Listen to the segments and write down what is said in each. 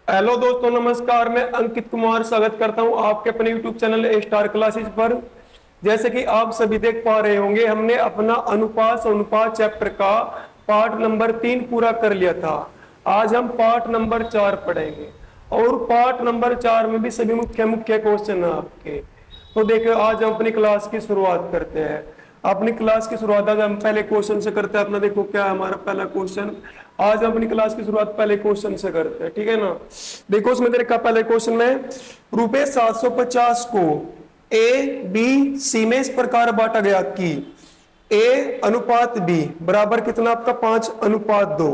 Hello दोस्तों, नमस्कार। मैं अंकित कुमार स्वागत करता हूं आपके अपने यूट्यूब चैनल ए स्टार क्लासेस पर। जैसे कि आप सभी देख पा रहे होंगे, हमने अपना अनुपात अनुपात चैप्टर का पार्ट नंबर 3 पूरा कर लिया था। आज हम पार्ट नंबर 4 पढ़ेंगे और पार्ट नंबर 4 में भी सभी मुख्य मुख्य क्वेश्चन है आपके। तो देखो, आज हम अपनी क्लास की शुरुआत करते हैं। अपनी क्लास की शुरुआत आज हम पहले क्वेश्चन से करते हैं। अपना देखो क्या है हमारा पहला क्वेश्चन। आज हम अपनी क्लास की शुरुआत पहले क्वेश्चन से करते हैं, ठीक है ना। देखो उसमें तेरे का पहले क्वेश्चन में रुपए 750 को ए बी सी में इस प्रकार बांटा गया कि ए अनुपात बी बराबर कितना आपका 5:2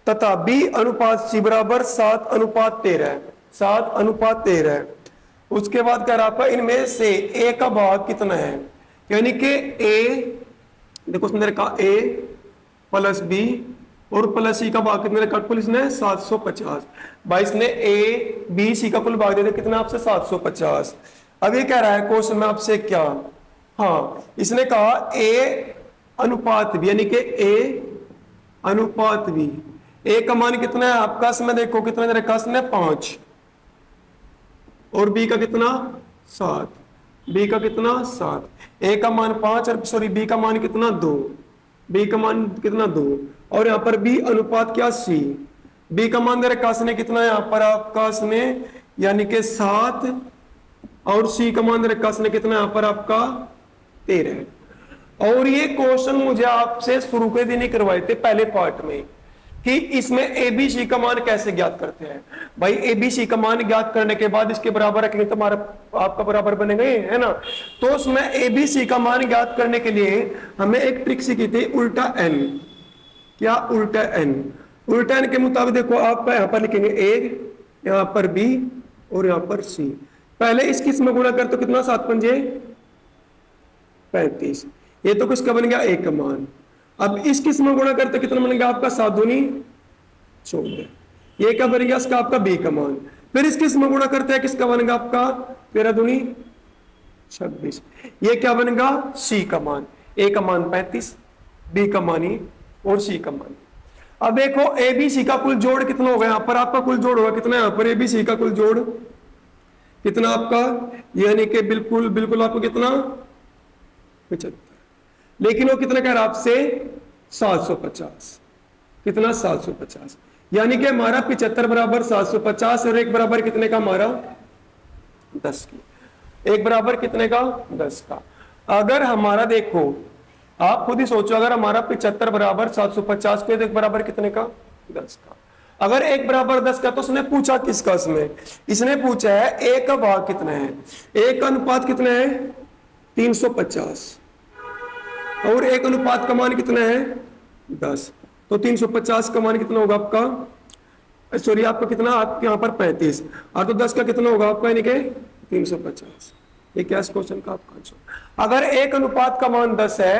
तथा बी अनुपात सी बराबर 7:13। 7:13। उसके बाद कह रहा आपका इनमें से ए का भाग कितना है, यानी कि ए, देखो उसने कहा ए प्लस बी और प्लस सी का भाग कितने रखा इसने 750। भाई इसने ए बी सी का कुल भाग दे दिया कितना आपसे 750। अब ये कह रहा है क्वेश्चन में आपसे क्या, हाँ इसने कहा ए अनुपात बी, यानी कि ए अनुपात बी, ए का मान कितना है आपका, इसमें देखो कितना रखा इसने 5 और बी का कितना 7, बी का कितना 7, ए का मान 5 और सॉरी बी का मान कितना 2, बी का मान कितना 2 और यहाँ पर बी अनुपात क्या सी, बी का मान दे रखा इसने कितना यहाँ पर आपका इसने यानी कि 7 और सी का मान दे रखा इसने कितना यहाँ पर आपका 13। और ये क्वेश्चन मुझे आपसे शुरू के दिन ही करवाए थे पहले पार्ट में कि इसमें एबीसी का मान कैसे ज्ञात करते हैं। भाई एबीसी का मान ज्ञात करने के बाद इसके बराबर रखेंगे तो हमारा आपका बराबर बनेगा, है ना। तो उसमें एबीसी का मान ज्ञात करने के लिए हमें एक ट्रिक सीखी थी, उल्टा एन। क्या उल्टा एन? उल्टा एन के मुताबिक देखो आप यहां पर लिखेंगे ए, यहां पर बी और यहां पर सी। पहले इसकी इसमें गुणा कर तो कितना 7 पंजे 35, ये तो किसका बन गया ए का मान। अब इस किस में गुणा करते कितना बनेगा आपका 7 दूनी 14, ये क्या बन गया इसका आपका बी का मान। फिर इस किस में गुणा करते हैं किसका बनेगा आपका 13 दूनी 26, ये क्या बनेगा सी का मान। ए का मान 35, बी का मान ही और सी का मान। अब देखो ए बी सी का कुल जोड़ कितना होगा, यहाँ पर आपका कुल जोड़ होगा कितना, यहाँ पर ए बी सी का कुल जोड़ कितना आपका, यानी कि बिल्कुल बिल्कुल आपको कितना 75, लेकिन वो कितना कह रहा आपसे 750, कितना 750, यानी कि हमारा 75 बराबर 750 और एक बराबर कितने का हमारा 10 की, एक बराबर कितने का 10 का। अगर हमारा देखो आप खुद ही सोचो, अगर हमारा 75 बराबर 750 को एक बराबर कितने का 10 का, अगर एक बराबर 10 का तो उसने पूछा किसका, इसमें इसने पूछा है ए का भाग कितना है, ए का अनुपात कितना है 350 और एक अनुपात का मान कितना है 10, तो 350 का मान कितना होगा आपका, सॉरी आपका कितना आपके यहाँ पर 35 और तो 10 का कितना होगा आपका, यानी कि 350। ये क्या इस क्वेश्चन का आपका आंसर। अगर एक अनुपात का मान 10 है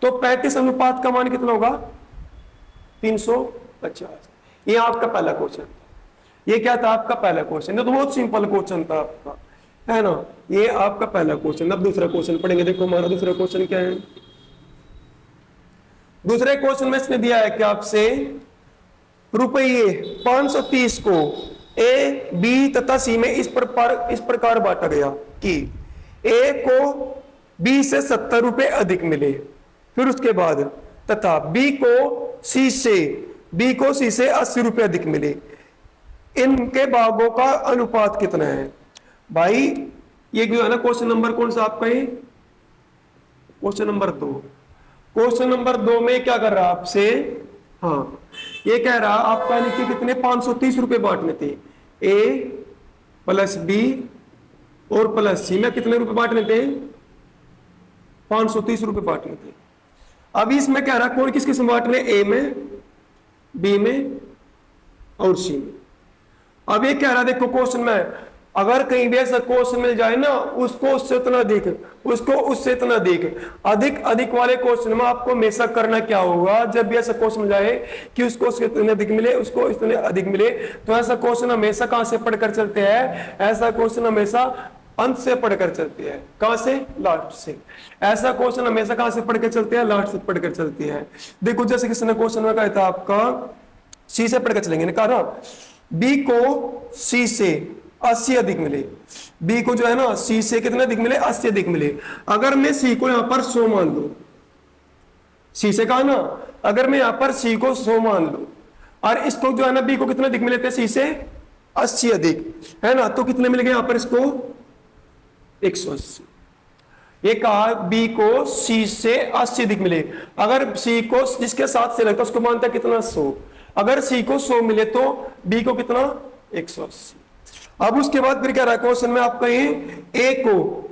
तो 35 अनुपात का मान कितना होगा 350। ये आपका पहला क्वेश्चन, ये क्या था आपका पहला क्वेश्चन, तो बहुत सिंपल क्वेश्चन था आपका, है ना। ये आपका पहला क्वेश्चन। अब दूसरा क्वेश्चन पढ़ेंगे। देखो हमारा दूसरा क्वेश्चन क्या है। दूसरे क्वेश्चन में इसने दिया है कि आपसे रुपये 530 को ए बी तथा सी में इस प्रकार बांटा गया कि ए को बी से 70 रुपए अधिक मिले, फिर उसके बाद तथा बी को सी से 80 रुपए अधिक मिले, इनके भागों का अनुपात कितना है। भाई ये जो है ना क्वेश्चन नंबर कौन सा आपका, ये क्वेश्चन नंबर 2। क्वेश्चन नंबर 2 में क्या कर रहा है आपसे, हाँ ये कह रहा आपका यानी कि कितने 530 रुपए बांटने थे, ए प्लस बी और प्लस सी में कितने रुपए बांटने थे 530 रुपए बांटने थे। अभी इसमें कह रहा कौन किस किस में बांटने, ए में, बी में और सी में। अब ये कह रहा देखो क्वेश्चन में अगर कहीं भी ऐसा क्वेश्चन मिल जाए ना, उसको उससे इतना देख, उसको उससे इतना देख, अधिक अधिक वाले क्वेश्चन में आपको हमेशा करना क्या होगा, जब भी ऐसा क्वेश्चन मिल जाए कि उसको उससे इतने अधिक मिले, उसको इतने अधिक मिले, तो ऐसा क्वेश्चन हमेशा कहां से पढ़कर चलते हैं, ऐसा क्वेश्चन हमेशा अंत से पढ़कर चलती है। कहां से, लास्ट से। ऐसा क्वेश्चन हमेशा कहां से पढ़ के चलते हैं, लास्ट से पढ़कर चलती है। देखो जैसे किसी ने क्वेश्चन में कहा था आपका सी से पढ़कर चलेंगे, कहा ना बी को सी से 80 अधिक मिले, बी को जो है ना सी से कितने अधिक मिले, 80 अधिक मिले। अगर मैं सी को यहां पर 100 मान लू, सी से कहा ना, अगर मैं यहां पर सी को 100 मान लू और इसको जो है ना बी को कितने अधिक मिले थे, सी से 80 अधिक, है ना, तो कितने मिल गए यहां पर इसको 180। ये कहा बी को सी से 80 अधिक मिले। अगर सी को जिसके साथ से लगता है उसको मानता है कितना 100, अगर सी को 100 मिले तो बी को कितना 180। अब उसके बाद फिर क्या रहा क्वेश्चन में आपका ये ए को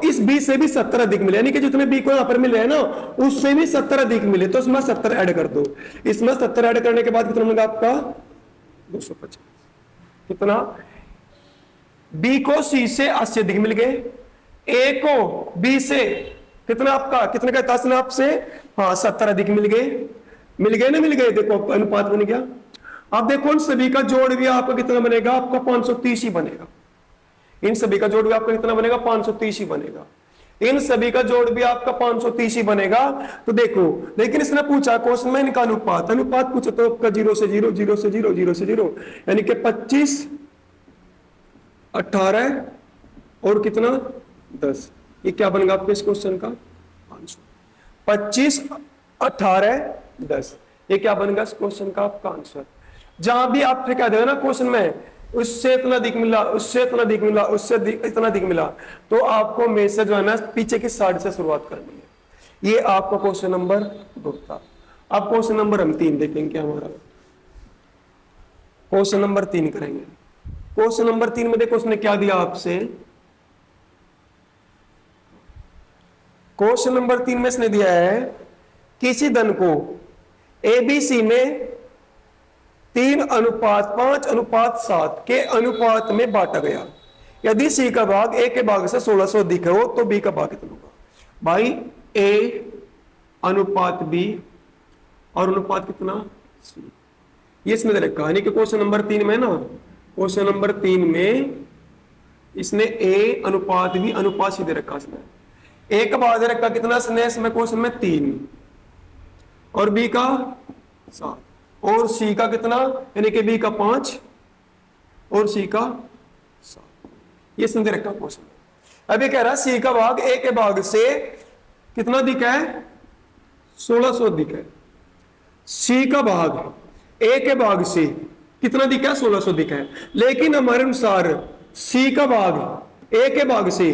इस बी से भी 70 अधिक मिले, यानी कि जितने बी को यहां पर मिले हैं ना उससे भी 70 अधिक मिले, तो इसमें 70 ऐड कर दो। इसमें 70 ऐड करने के बाद कितना मिलेगा आपका 250। कितना, बी को सी से 80 अधिक मिल गए, ए को बी से कितना आपका कितने का 10 ने आपसे, हाँ 70 अधिक मिल गए ना, मिल गए, देखो अनुपात बन गया। अब देखो इन सभी का जोड़ भी आपका कितना बनेगा, आपका 530 ही बनेगा। इन सभी का जोड़ भी आपका कितना बनेगा, 530 ही बनेगा। इन सभी का जोड़ भी आपका 530 ही बनेगा। तो देखो, लेकिन इसने पूछा क्वेश्चन में इनका अनुपात पूछा तो आपका 0 से 0, 0 से 0, 0 से 0, यानी कि 25, 18 और कितना 10। ये क्या बनेगा आपके इस क्वेश्चन का आंसर, 25, 18, 10। ये क्या बनेगा इस क्वेश्चन का आपका आंसर। जहां भी आपसे क्या देगा ना क्वेश्चन में, उससे इतना अधिक मिला, उससे इतना अधिक मिला, उससे इतना अधिक मिला, तो आपको में से जो है ना पीछे की साइड से शुरुआत करनी है। ये आपका क्वेश्चन नंबर 2 था। अब क्वेश्चन नंबर हम 3 देखेंगे। हमारा क्वेश्चन नंबर 3 करेंगे। क्वेश्चन नंबर 3 में देखो उसने क्या दिया आपसे, क्वेश्चन नंबर 3 में इसने दिया है किसी धन को एबीसी में 3:5:7 के अनुपात में बांटा गया। यदि सी का भाग ए के भाग से 1600 अधिक हो तो बी का भाग कितना होगा। भाई ए अनुपात बी और अनुपात कितना सी, ये इसमें दे रखा है। क्वेश्चन नंबर 3 में ना, क्वेश्चन नंबर 3 में इसने ए अनुपात बी अनुपात सी दे रखा। इसमें ए का भाग दे रखा कितना इसमें क्वेश्चन में 3 और बी का 7 और सी का कितना, यानी कि बी का 5 और सी का 7। ये समझ रखा क्वेश्चन। अभी कह रहा सी का भाग ए के भाग से कितना अधिक है, 1600 अधिक है। सी का भाग ए के भाग से कितना अधिक है, 1600 अधिक है। लेकिन हमारे अनुसार सी का भाग ए के भाग से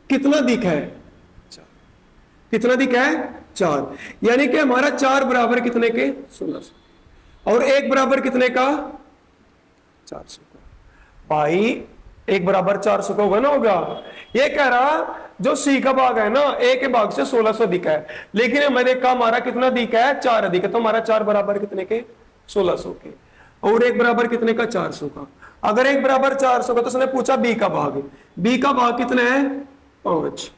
कितना अधिक है, कितना अधिक है 4, यानी कि हमारा 4 बराबर कितने के 1600 और 1 बराबर कितने का 400 का। भाई 1 बराबर 400 का होगा ना, होगा। ये कह रहा जो सी का भाग है ना ए के भाग से 1600 अधिक है, लेकिन हमारे का हमारा कितना अधिक है 4 अधिक है, तो हमारा 4 बराबर कितने के 1600 के और 1 बराबर कितने का 400 का। अगर 1 बराबर 400 का तो उसने पूछा बी का भाग, बी का भाग कितना है 5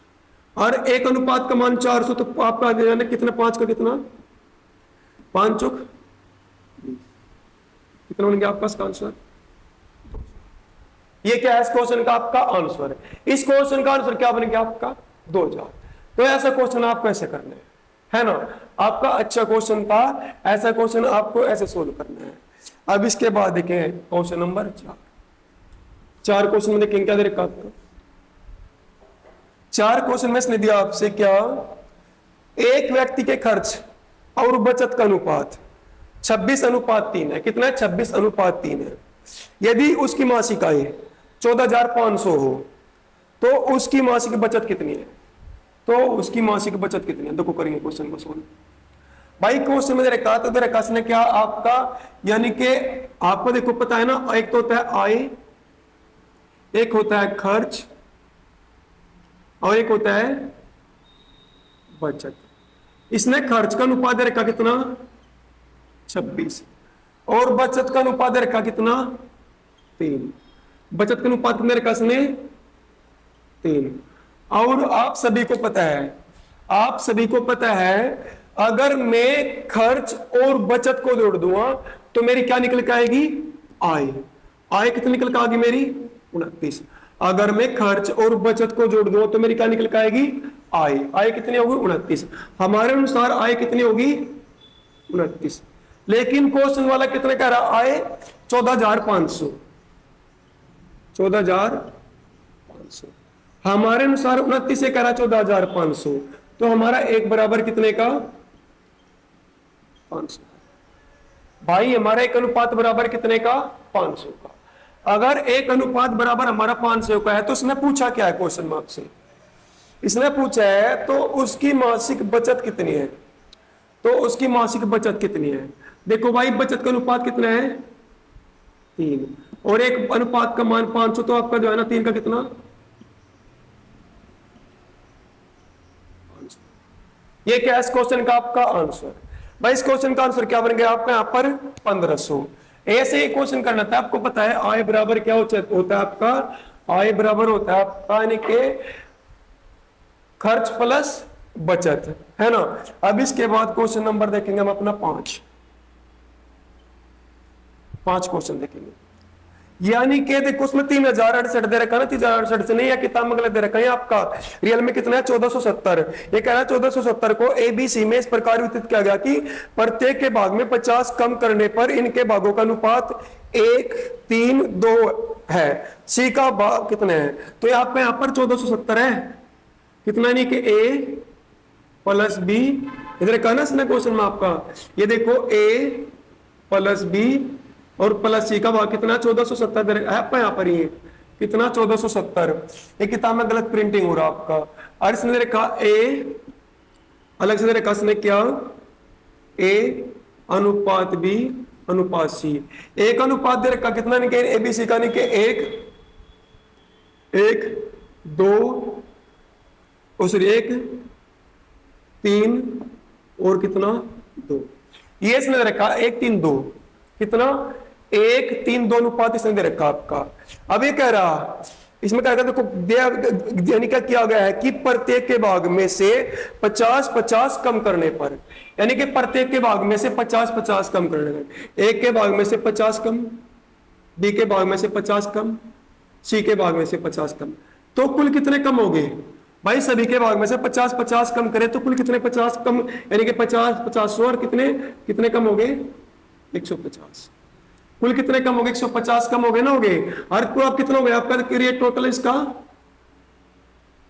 और 1 अनुपात का मान 400, तो आपका कितना 5 का कितना 5 चौक कितना बन गया आपका इसका आंसर। ये क्या है इस क्वेश्चन का आपका आंसर है। इस क्वेश्चन का आंसर क्या बन गया आपका 2000। तो ऐसा क्वेश्चन आपको ऐसे करना है ना, आपका अच्छा क्वेश्चन था, ऐसा क्वेश्चन आपको ऐसे सोल्व करना है। अब इसके बाद देखें क्वेश्चन नंबर 4 क्वेश्चन में देखेंगे क्या दे रखा आपको। 4 क्वेश्चन में इसने दिया आपसे क्या, एक व्यक्ति के खर्च और बचत का अनुपात 26:3 है। कितना है 26:3 है। यदि उसकी मासिक आय 14,500 हो तो उसकी मासिक बचत कितनी है, तो उसकी मासिक बचत कितनी है। देखो करेंगे क्वेश्चन को सोल्व। भाई क्वेश्चन में रखा तो रखा ने क्या आपका, यानी कि आपको देखो पता है ना, एक तो होता है आय, एक होता है खर्च और एक होता है बचत। इसने खर्च का अनुपात दे रखा कितना 26 और बचत का अनुपात दे रखा कितना 3। बचत का अनुपात कितने रखा इसने 3। और आप सभी को पता है, आप सभी को पता है अगर मैं खर्च और बचत को जोड़ दूंगा तो मेरी क्या निकल के आएगी आय। आय कितनी निकल के आएगी मेरी 29। अगर मैं खर्च और बचत को जोड़ दूं तो मेरी क्या निकल के आएगी आय। आय कितनी होगी 29। हमारे अनुसार आय कितनी होगी 29। लेकिन क्वेश्चन वाला कितने कह रहा आय 14,500, 14,500। हमारे अनुसार 29 से कह रहा 14,500, तो हमारा एक बराबर कितने का? 500। भाई हमारा एक अनुपात बराबर कितने का? 500 का। अगर एक अनुपात बराबर हमारा 500 का है तो उसने पूछा क्या है क्वेश्चन में आपसे? इसने पूछा है तो उसकी मासिक बचत कितनी है, तो उसकी मासिक बचत कितनी है? देखो भाई बचत का अनुपात कितना है? 3, और एक अनुपात का मान 500, तो आपका जो है ना 3 का कितना? 500। ये क्या है इस क्वेश्चन का आपका आंसर? भाई इस क्वेश्चन का आंसर क्या बन गया आपका यहाँ पर? 1500। ऐसे ही क्वेश्चन करना था, आपको पता है आय बराबर क्या होता है आपका? आय बराबर होता है आपका यानी कि खर्च प्लस बचत, है ना। अब इसके बाद क्वेश्चन नंबर देखेंगे हम अपना 5 क्वेश्चन देखेंगे। यानी कि देखो उसमें 3068 दे रखा है ना, 3068 से नहीं, या किताब में गलत दे रखा है आपका। रियल में कितना है? 1470। ये कह रहा है 1470 को एबीसी में इस प्रकार वितरित किया गया कि प्रत्येक के भाग में 50 कम करने पर इनके भागों का अनुपात 1, 3, 2 है। सी का भाग कितने है? तो यहाँ पर 1470 है, कितना? नहीं कि ए प्लस बी, इधर कहा ना इसने क्वेश्चन में आपका, ये देखो ए प्लस बी और प्लस सी का भाग कितना? 1470 यहाँ पर ही कितना? 1470। ये किताब में गलत प्रिंटिंग हो रहा आपका। और इसने रखा ए अलग से रखा, इसने क्या? ए अनुपात बी अनुपात सी। एक अनुपात दे रखा कितना? नहीं कि ए बी सी का, नहीं कि 1, 2 और 1, 3 और कितना? 2। ये इसने दे रखा 1, 3, 2, कितना? 1, 3, 2 अनुपात इसने दे रखा आपका। अब ये कह रहा इसमें क्या देखो यानी क्या किया गया है कि प्रत्येक के भाग में से 50-50 कम करने पर, यानी कि प्रत्येक के भाग में से 50-50 कम करने पर, एक के भाग में से 50 कम, बी के भाग में से 50 कम, सी के भाग में से 50 कम, तो कुल कितने कम हो गए? भाई सभी के भाग में से 50-50 कम करे तो कुल कितने 50 कम, यानी कि 50-50 और कितने कम हो गए? 150। कुल कितने कम हो गए? 150 कम हो गए ना, हो गए। और कुल आप कितना हो गया आपका? टोटल इसका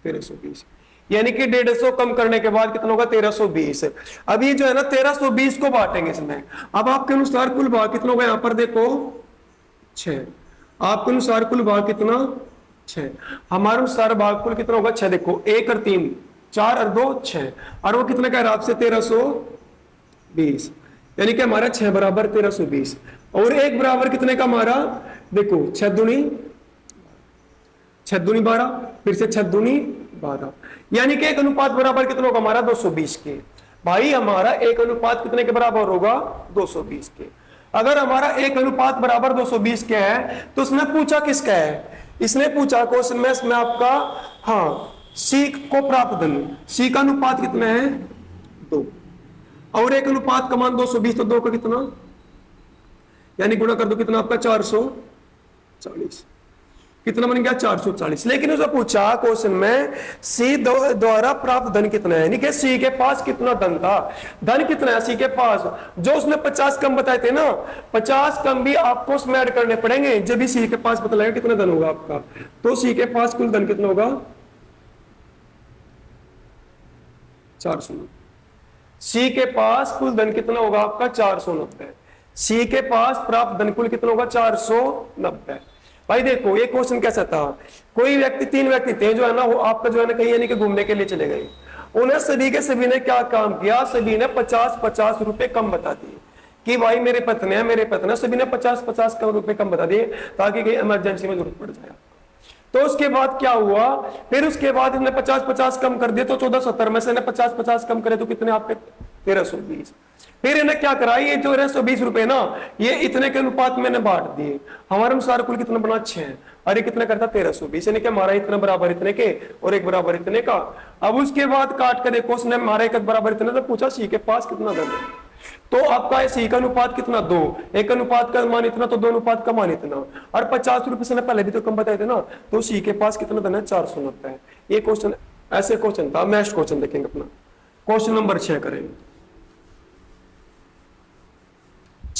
1320, यानी कि 150 कम करने के बाद कितना होगा? 1320। अब ये जो है ना 1320 को बांटेंगे इसमें। अब आपके अनुसार कुल भाग कितना होगा? यहाँ पर देखो 6। आपके अनुसार कुल भाग कितना? 6। हमारे अनुसार भाग कुल कितना होगा? 6। देखो 1 और 3, 4 और 2, 6, और वो कितना कह रहा है आपसे? 1320, यानी कि हमारा 6 बराबर 1320, और 1 बराबर कितने का हमारा? देखो 6 दूनी 12, फिर से 6 दूनी 12, यानी कि एक अनुपात बराबर कितना होगा हमारा? 220 के। भाई हमारा एक अनुपात कितने के बराबर होगा? 220 के। अगर हमारा एक अनुपात बराबर 220 के है तो उसने पूछा किसका है? इसने पूछा क्वेश्चन में इसमें आपका, हाँ, सी को प्राप्त धन, सी का अनुपात कितना है? 2, और एक अनुपात का मान 220, तो 2 का कितना, यानी गुणा कर दो, कितना आपका? 440। कितना बन गया? 440। लेकिन उसने पूछा क्वेश्चन में सी द्वारा प्राप्त धन कितना है, यानी कि सी के पास कितना धन था, धन कितना है सी के पास? जो उसने 50 कम बताए थे ना, 50 कम भी आपको उसमें ऐड करने पड़ेंगे जब भी सी के पास पता लगेगा कितना धन होगा आपका। तो सी के पास कुल धन कितना होगा? 490। सी के पास कुल धन कितना होगा आपका? 490। सी के पास प्राप्त धन कुल कितना होगा? 490। भाई देखो ये क्वेश्चन कैसा था, कोई व्यक्ति, 3 व्यक्ति थे जो है ना, वो आपका जो है ना कहीं यानी कि घूमने के लिए चले गए। उन्हें सभी के सभी ने क्या काम किया? सभी ने 50-50 रुपए कम बता दिए कि भाई मेरे पत्नी है, सभी ने 50-50 रुपए कम बता दिए ताकि कहीं इमरजेंसी में जरूरत पड़ जाए। तो उसके बाद क्या हुआ? फिर उसके बाद इन्हें 50-50 कम कर दिए, तो 1470 में से 50-50 कम करे तो कितने आपके? 1320। फिर इन्हें क्या करा? ये जो 1320 रुपए ना, ये इतने के अनुपात में बांट दिए। हमारे अनुसार कुल कितना बना? 6, और ये कितना करता? 1320, यानी कि हमारा इतना बराबर इतने के और एक बराबर इतने का। अब उसके बाद काट कर देखो, उसने हमारा एक बराबर इतने, तो पूछा सी के पास कितना धन है, तो आपका सी का अनुपात कितना? 2, एक अनुपात का मान इतना, तो 2 अनुपात का मान इतना, और 50 रुपए से पहले भी तो कम बताए थे ना, तो सी के पास कितना धन है? 490। ये क्वेश्चन ऐसे क्वेश्चन था। नेक्स्ट क्वेश्चन देखेंगे अपना, क्वेश्चन नंबर 6 करेंगे।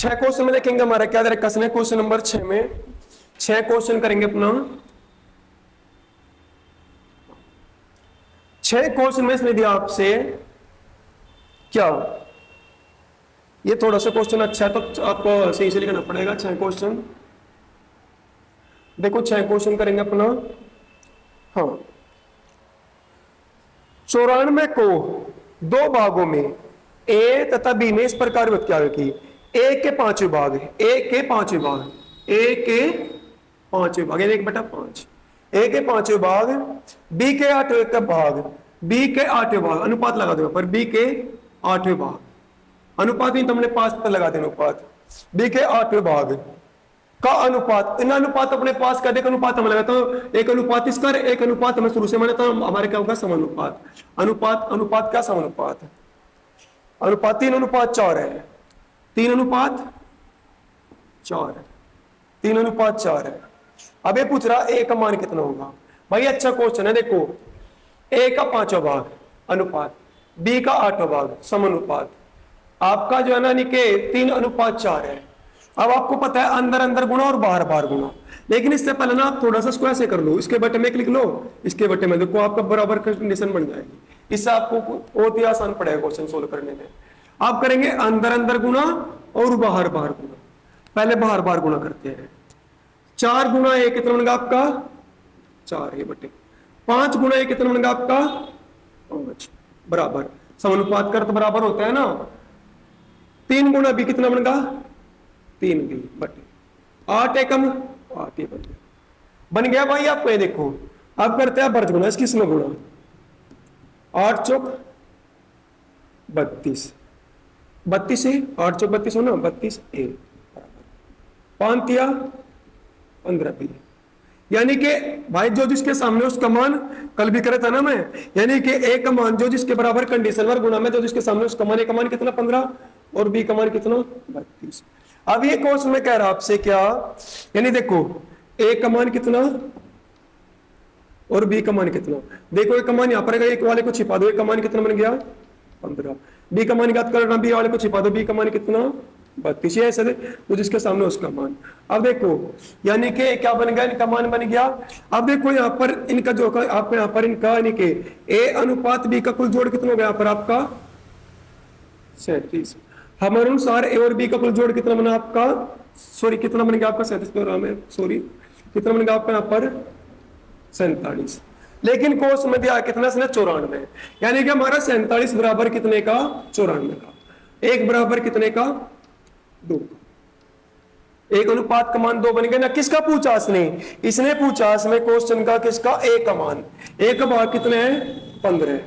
6 क्वेश्चन में देखेंगे हमारा क्या दे रखा है क्वेश्चन नंबर 6 में 6 क्वेश्चन करेंगे अपना। 6 क्वेश्चन में इसने दिया आपसे क्या, ये थोड़ा सा क्वेश्चन अच्छा है तो आपको सही से लिखना पड़ेगा। 6 क्वेश्चन देखो, 6 क्वेश्चन करेंगे अपना। हाँ, 94 को 2 भागों में ए तथा बी में इस प्रकार व्यक्त किया कि ए के 5 विभाग, ए के 5 विभाग, ए के 5 विभाग, 1/5, ए के 5 विभाग, बी के 8 भाग, बी के 8 भाग, अनुपात लगा दो पर बी के 8 भाग, अनुपात नहीं तो हमने 5 पर लगा देना अनुपात, बी के 8 भाग का अनुपात, इन अनुपात अपने पास का देख अनुपात हम लगा तो एक अनुपात इसका, एक अनुपात हमें शुरू से माने तो हमारे क्या होगा समानुपात, अनुपात अनुपात क्या समानुपात, अनुपात 3:4 है, 3:4 है, 3:4 है। अब ये पूछ रहा ए का मान कितना होगा, भाई अच्छा क्वेश्चन है। देखो ए का 5वां भाग अनुपात, बी का 8वां भाग समानुपात, आपका जो है ना के 3:4 है। अब आपको पता है अंदर अंदर गुणा और बाहर बाहर गुणा, लेकिन इससे पहले ना आप थोड़ा सा इसको ऐसे कर लो, इसके बटे में लिख लो, इसके बटे में, देखो आपका बराबर कंडीशन बन जाएगी, इससे आपको बहुत ही आसान पड़ेगा क्वेश्चन सोल्व करने में। आप करेंगे अंदर अंदर गुणा और बाहर बाहर गुणा, पहले बाहर बाहर गुणा करते हैं। 4 गुणा ए कितना बनेगा आपका 4 ए बटे 5 गुणा ए कितना बनेगा आपका 5 बराबर समानुपात कर तो बराबर होता है ना। 3 गुणा बी कितना बनेगा 3 बी बटे 8 एकम 8 ए बन गया भाई। आप ये देखो अब करते हैं वर्ग गुणा, इसकी इसमें गुणा 8 चौक 32, 32 है 8 चौक 32 हो ना 32 ए बराबर 5 तिया 15 बी, यानी कि भाई जो जिसके सामने उसका मान कल भी करे था ना मैं, यानी कि ए का मान जो जिसके बराबर कंडीशन वर्ग गुणा में जो जिसके सामने उसका मान, ए का मान कितना 15 और बी का मान कितना 32। अब ये क्वेश्चन में कह रहा आपसे क्या, यानी देखो ए का मान कितना और बी का मान कितना, देखो ए का मान यहां पर एक वाले को छिपा दो, ए का मान कितना बन गया 15, बी का मान याद करना, बी वाले को छिपा दो, बी का मान कितना 32, ऐसे तो जिसके सामने उसका मान। अब देखो यानी कि क्या बन गया, इनका मान बन गया। अब देखो यहाँ पर इनका जो आपको यहाँ पर इनका यानी कि ए अनुपात बी का कुल जोड़ कितना हो गया यहाँ पर आपका 37, हमारे अनुसार ए और बी का कुल जोड़ कितना बना आपका, सॉरी कितना बन गया आपका 37, सॉरी कितना बन गया आपका यहाँ पर 47, लेकिन कोर्स में दिया कितना 94, यानी कि हमारा 47 बराबर कितने का 94 का, एक बराबर कितने का 2, एक अनुपात का मान 2 बन गया ना। किसका पूछा इसने पूछा इसमें क्वेश्चन का किसका ए का मान, ए का भाग कितने है 15,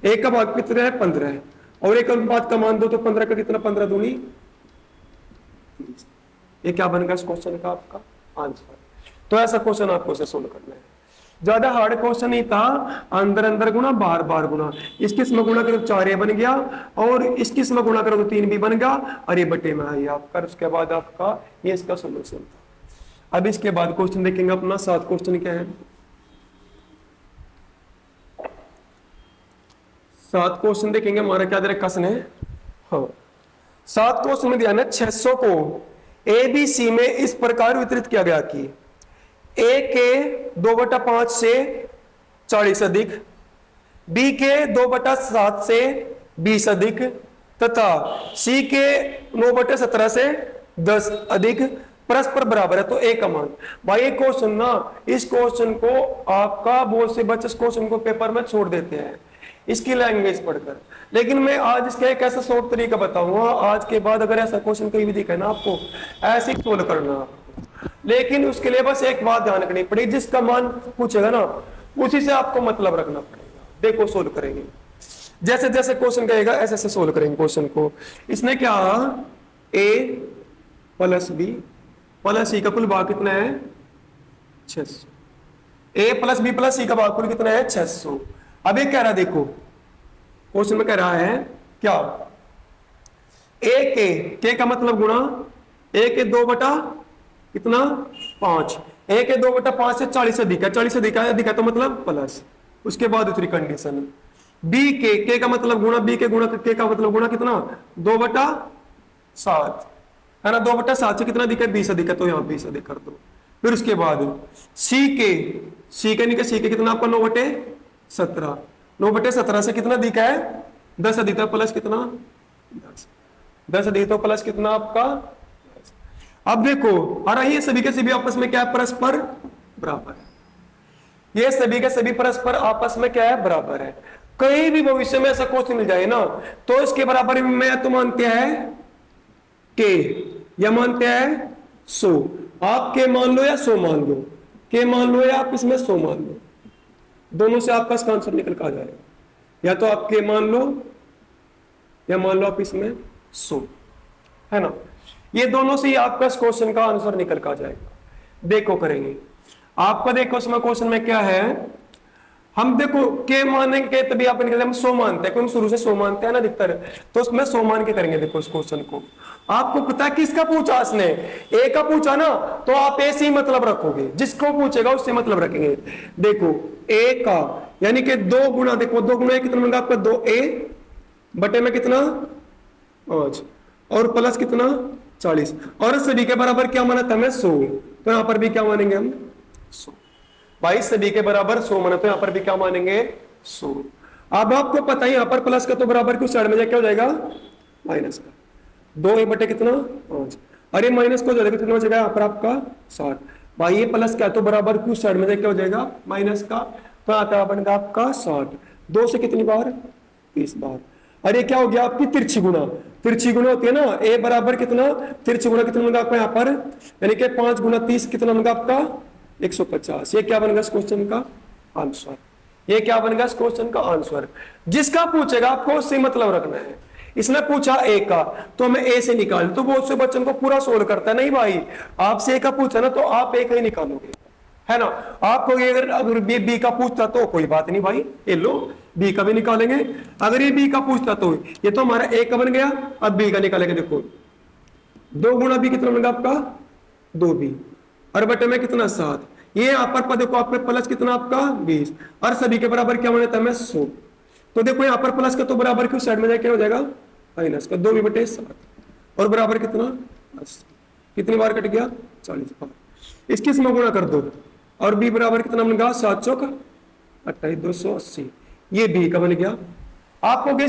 एक का भाग कितने है 15 और एक अनुपात का मान 2 तो 15 का कितना 15 दूनी 30, ये क्या बनेगा इस क्वेश्चन का आपका आंसर। तो ऐसा क्वेश्चन आपको सोल्व करना है, ज्यादा हार्ड क्वेश्चन नहीं था, अंदर अंदर गुणा बाहर बाहर गुणा, इसके इसमें गुणा करो 4 ए बन गया और इसके इसमें गुणा करो तो 3 बी बन गया और ये बटे में आई आपका, उसके बाद आपका ये इसका सोल्यूशन था। अब इसके बाद क्वेश्चन देखेंगे अपना 7 क्वेश्चन क्या है, 7 क्वेश्चन देखेंगे हमारा क्या दे रखा है। हाँ 7 क्वेश्चन में दिया ना 600 को ए बी सी में इस प्रकार वितरित किया गया कि ए के 2/5 से 40 अधिक, बी के 2/7 से 20 अधिक तथा सी के 9/17 से 10 अधिक परस्पर बराबर है, तो ए का मान। भाई ये क्वेश्चन ना, इस क्वेश्चन को आपका बहुत से बच्चे इस क्वेश्चन को पेपर में छोड़ देते हैं इसकी लैंग्वेज पढ़कर, लेकिन मैं आज इसका एक ऐसा शॉर्ट तरीका बताऊंगा, आज के बाद अगर ऐसा क्वेश्चन कहीं भी दिखा ना आपको ऐसे ही सोल्व करना आपको, लेकिन उसके लिए बस एक बात ध्यान रखनी पड़ेगी, जिसका मान पूछेगा ना उसी से आपको मतलब रखना पड़ेगा। देखो सोल्व करेंगे, जैसे जैसे क्वेश्चन कहेगा ऐसे ऐसे सोल्व करेंगे क्वेश्चन को। इसने क्या ए प्लस बी प्लस सी का कुल भाग कितना है 600, ए प्लस बी प्लस सी का भाग कुल कितना है 600। अब ये कह रहा है, देखो क्वेश्चन में कह रहा है क्या, ए के का मतलब गुणा ए के 2/5, ए के 2/5 से 40 अधिक है, 40 अधिक है तो मतलब प्लस, उसके बाद दूसरी कंडीशन बी के का मतलब गुणा, बी के गुणा के का मतलब गुणा कितना 2/7, है ना। 2/7 से कितना दिखा है, 20 अधिक है, तो यहाँ 20 अधिक कर दो। फिर उसके बाद सी के नहीं सी के कितना आपका 9/17, 9/17 से कितना दिखा है 10 अधिक प्लस कितना 10 अधिक तो प्लस कितना आपका। अब देखो और ये सभी के सभी आपस में क्या है, परस्पर बराबर है। ये सभी के सभी परस्पर आपस में क्या है, बराबर है। कहीं भी भविष्य में ऐसा क्वेश्चन मिल जाए ना, तो इसके बराबर में तो मानते हैं के या मानते हैं 100। आप के मान लो या 100 मान लो, के मान लो या आप इसमें 100 मान लो, दोनों से आपका इसका आंसर निकल कर आ जाएगा। या तो आप के मान लो या मान लो आप इसमें 100, है ना। ये दोनों से ही आपका इस क्वेश्चन का आंसर निकल कर आ जाएगा। देखो करेंगे आपका, देखो इसमें क्वेश्चन में क्या है, हम देखो के मानेंगे तभी आप निकलते, हम 100 मानते हैं, क्योंकि शुरू से 100 मानते हैं ना अधिकतर, तो उसमें 100 मान के करेंगे। देखो इस क्वेश्चन को आपको पता है किसका पूछा, इसने ए का पूछा ना, तो आप ए से ही मतलब रखोगे, जिसको पूछेगा उससे मतलब रखेंगे। देखो ए का यानी कि 2 गुना, देखो 2 गुना कितना मिलेगा आपका 2a बटे में कितना 5 और प्लस कितना 40, और सभी के बराबर क्या माना था हमें 100, तो यहां पर भी क्या मानेंगे हम 100। भाई सभी के बराबर 100 माना, तो यहां पर भी क्या मानेंगे 100। अब आपको पता है यहां पर प्लस का तो बराबर क्यों साइड में जाए क्या हो जाएगा माइनस का, 2a बटे कितना 5, अरे माइनस को जाएगा कितना हो जाएगा यहाँ पर आपका 60। भाई ये प्लस क्या तो बराबर क्यों साइड में जाए क्या हो जाएगा माइनस का, तो आता बनेगा आपका 60। 2 से कितनी बार 30 बार। अरे क्या हो गया आपकी तिरछी गुना, तिरछी गुना होती है ना, a बराबर कितना तिरछी गुना कितना होगा आपका यहाँ पर, यानी कि 5 गुना 30 कितना होगा आपका 150। ये क्या बनेगा इस क्वेश्चन का आंसर, ये क्या बनेगा इस क्वेश्चन का आंसर। जिसका पूछेगा आपको उससे मतलब रखना है। इसने पूछा ए का तो हमें ए से निकाल, तो बहुत से बच्चों को पूरा सोल्व करता है, नहीं भाई आपसे ए का पूछा ना तो आप ए का ही निकालोगे, है ना। आपको अगर बी का पूछता तो कोई बात नहीं भाई, ये लो बी का भी निकालेंगे। अगर ये बी का पूछता तो ये तो हमारा ए का बन गया, अब बी का निकालेंगे। देखो 2 गुना बी कितना बनेगा आपका 2b और बटे में कितना 7, ये यहाँ पर देखो आपके प्लस कितना आपका 20 और सभी के बराबर क्या बने था हमें 100। तो देखो यहाँ पर प्लस का तो बराबर क्यों साइड में जाए क्या हो जाएगा माइनस का, 2b बटे 7 और बराबर कितना 80, कितनी बार कट गया 40 बार। इसकी इसमें गुणा कर दो और b बराबर कितना बनेगा 7 चौक 28 280, ये b का बन गया। आपको क्या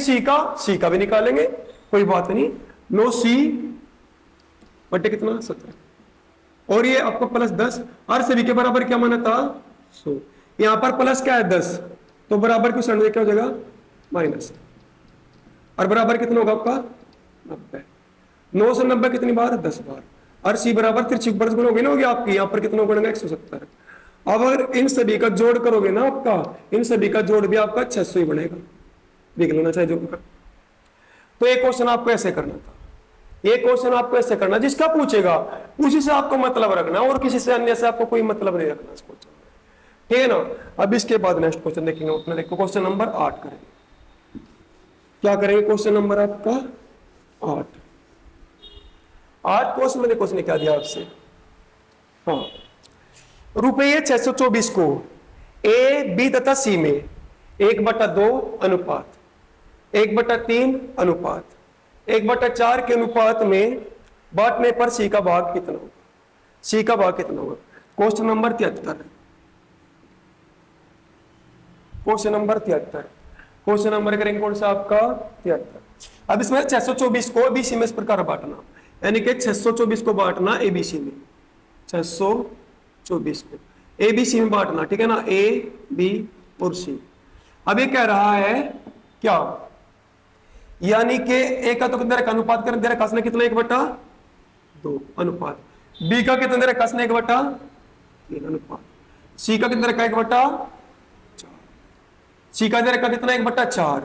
सी का भी निकालेंगे कोई बात नहीं, 9c बटे कितना 17 और ये आपको प्लस 10 और सभी के बराबर क्या माना था 100। यहां पर प्लस क्या है 10 तो बराबर क्यों साइड में क्या हो जाएगा माइनस और बराबर कितना होगा आपका 90। 9 से 90 कितनी बार 10 बार और सी बराबर तिरछी गुणा होगी ना होगी आपकी, यहाँ पर कितना बनेगा 170। अब अगर इन सभी का जोड़ करोगे ना आपका, इन सभी का जोड़ भी आपका 600 ही बनेगा, देख लेना चाहे जोड़ कर। तो एक क्वेश्चन आपको ऐसे करना था, ये क्वेश्चन आपको ऐसे करना, जिसका पूछेगा उसी से आपको मतलब रखना और किसी से अन्य से आपको कोई मतलब नहीं रखना इस क्वेश्चन में, ठीक है ना। अब इसके बाद नेक्स्ट क्वेश्चन देखेंगे अपने, देखो क्वेश्चन नंबर 8 करेंगे। क्या करेंगे क्वेश्चन नंबर आपका 8 क्वेश्चन में देखो उसने क्या दिया आपसे, हाँ रुपये 624 को ए बी तथा सी में 1/2 अनुपात 1/3 अनुपात 1/4 के अनुपात में बांटने पर सी का भाग कितना होगा, सी का भाग कितना होगा। Question number 73, question number 73, question number करेंगे कौन सा आपका 73। अब इसमें 624 को एबीसी में इस प्रकार बांटना, यानी कि 624 को बांटना एबीसी में, 624 को एबीसी में बांटना, ठीक है ना, ए बी और सी। अब ये कह रहा है क्या, यानी कि ए का तो कितना रखा अनुपात कर दे रखा उसने कितना 1/2 अनुपात, बी का कितना दे रखा उसने 1/3 अनुपात, सी का कितना रखा 1/4, सी का दे रखा कितना 1/4।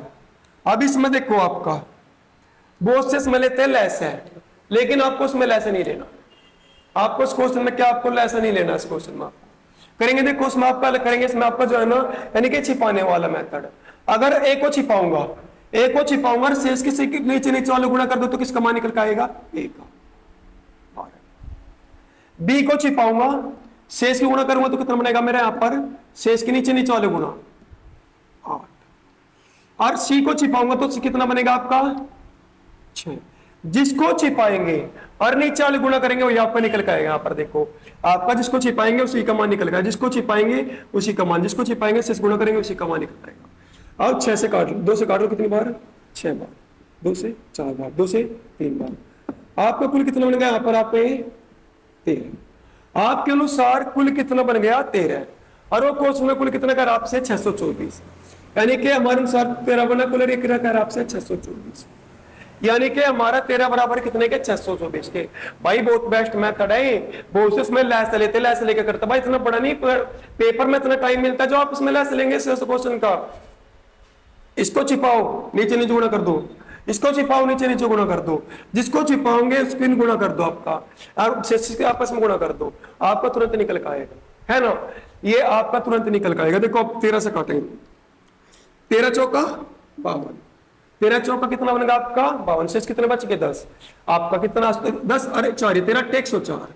अब इसमें देखो आपका बहुत से इसमें लेते हैं लेस है, लेकिन आपको उसमें लेस नहीं लेना, आपको इस क्वेश्चन में क्या आपको लेस नहीं लेना, इस क्वेश्चन में आपको करेंगे देखो उसमें आपका करेंगे, इसमें आपका जो है ना यानी कि छिपाने वाला मेथड। अगर ए को छिपाऊंगा और शेष किसी नीचे नीचे वाले गुणा कर दो तो किसका मान निकल के आएगा ए का। बी को छिपाऊंगा शेष की गुणा करूंगा तो कितना बनेगा मेरा यहाँ पर शेष के नीचे नीचे वाले गुणा 8, और सी को छिपाऊंगा तो कितना बनेगा आपका 6। जिसको छिपाएंगे और नीचे वाले गुणा करेंगे वो यहाँ पर निकल के आएगा। यहाँ पर देखो आपका जिसको छिपाएंगे उसी का मान निकल गया, जिसको छिपाएंगे उसी का मान, जिसको छिपाएंगे से गुणा करेंगे उसी का मान निकल आएगा। अब 6 से काट लो, 2 से काट लो कितनी बार, 6 बार, 2 से 4 बार, 2 से 3 बार। आपका कुल कितना बन गया यहाँ पर आपके 13। आपके अनुसार कुल कितना बन गया 13 और वो क्वेश्चन में कुल कितना कर आपसे 624, यानी कि हमारे अनुसार 13 बना कुल कर आपसे 624, यानी कि हमारा 13 बराबर कितने के 624 के। भाई बहुत बेस्ट मेथड है, बहुत से इसमें लैस लेते, लैस लेके करते भाई, इतना बड़ा नहीं पेपर में इतना टाइम मिलता है जो आप इसमें लैस लेंगे क्वेश्चन का। इसको छिपाओ नीचे नीचे गुणा कर दो, इसको छिपाओ नीचे नीचे गुणा कर दो, जिसको छिपाओगे उसको गुणा कर दो आपका, और आपस में गुणा कर दो, आपका तुरंत निकल के आएगा, है ना, ये आपका तुरंत निकल के आएगा। देखो आप 13 से काटेंगे, 13 चौका 52, 13 चौका कितना बनेगा आपका 52, शेष कितने बच गए 10, आपका कितना 10, अरे 4 13 104,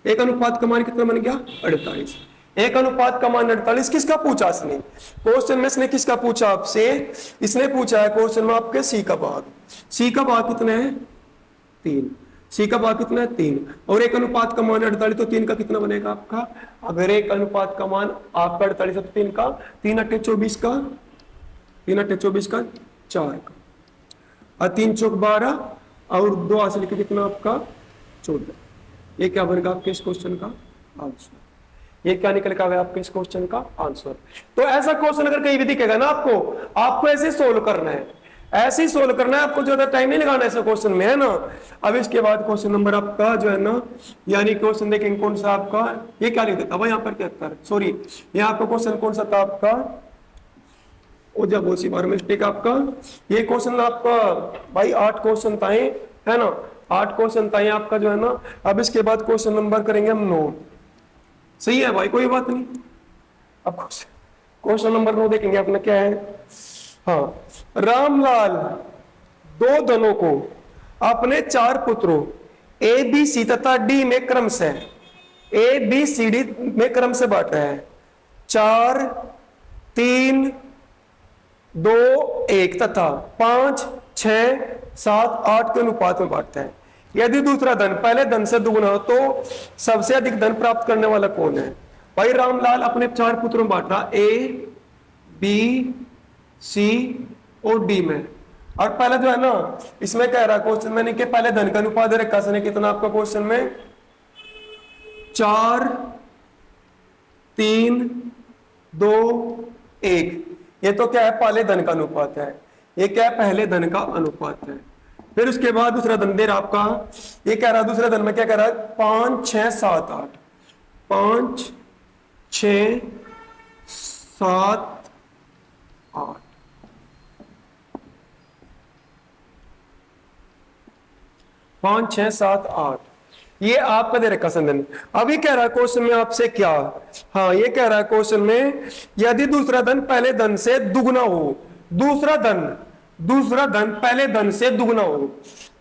एक अनुपात का मान कितना बन गया 48, एक अनुपात का मान 48। किसका पूछा इसने क्वेश्चन में, इसने किसका पूछा आपसे, इसने पूछा है क्वेश्चन में आपके सी का भाग, सी का भाग कितना है 3, सी का भाग कितना है 3, और एक अनुपात का मान 48 तो 3 का कितना बनेगा आपका, अगर एक अनुपात का मान आपका 48 है तो 3 का 3 8 24 का 3 8 24 का 4 का, और 3 चौक 12 और 2 हासिल के कितना आपका 14। ये क्या बनेगा आपके इस क्वेश्चन का आंसर, ये क्या निकल के आएगा आपके इस क्वेश्चन का आंसर। तो ऐसा क्वेश्चन अगर कहीं भी दिखेगा ना आपको ऐसे सोल्व करना है, ऐसे ही सोल्व करना है, आपको ज्यादा टाइम नहीं लगाना ऐसे क्वेश्चन में, है ना। अब इसके बाद क्वेश्चन नंबर आपका जो है ना, यानी क्वेश्चन देखेंगे कौन सा आपका, ये क्या लिख देता भाई यहाँ पर 73, सॉरी यहाँ आपका क्वेश्चन कौन सा था आपका, वो जब बहुत सी बार मिस्टेक आपका, ये क्वेश्चन आपका भाई 8 क्वेश्चन था, है ना, 8 क्वेश्चन था आपका जो है ना। अब इसके बाद क्वेश्चन नंबर करेंगे हम 9, सही है भाई कोई बात नहीं। अब क्वेश्चन नंबर 9 देखेंगे अपना क्या है, हाँ, रामलाल 2 धनों को अपने 4 पुत्रों ए बी सी तथा डी में क्रम से ए बी सी डी में क्रम से बांट रहा है, 4 3 2 1 तथा 5 6 7 8 के अनुपात में बांटता है। यदि दूसरा धन पहले धन से दुगुना हो तो सबसे अधिक धन प्राप्त करने वाला कौन है। भाई रामलाल अपने 4 पुत्रों में बांट रहा, ए बी सी और डी में, और पहले जो है ना इसमें कह रहा क्वेश्चन में कि पहले धन का अनुपात दे रखा है कितना आपका क्वेश्चन में 4 3 2 1, ये तो क्या है पहले धन का अनुपात है, ये क्या है पहले धन का अनुपात है। फिर उसके बाद दूसरा धन दे रहा आपका, ये कह रहा दूसरा धन में क्या कह रहा है 5 6 7 8, 5 6 7 8, 5 6 7 8, ये आपका दे रखा संधन। अभी कह रहा है क्वेश्चन में आपसे क्या, हाँ ये कह रहा है क्वेश्चन में यदि दूसरा धन पहले धन से दुगुना हो, दूसरा धन पहले धन से दुगुना हो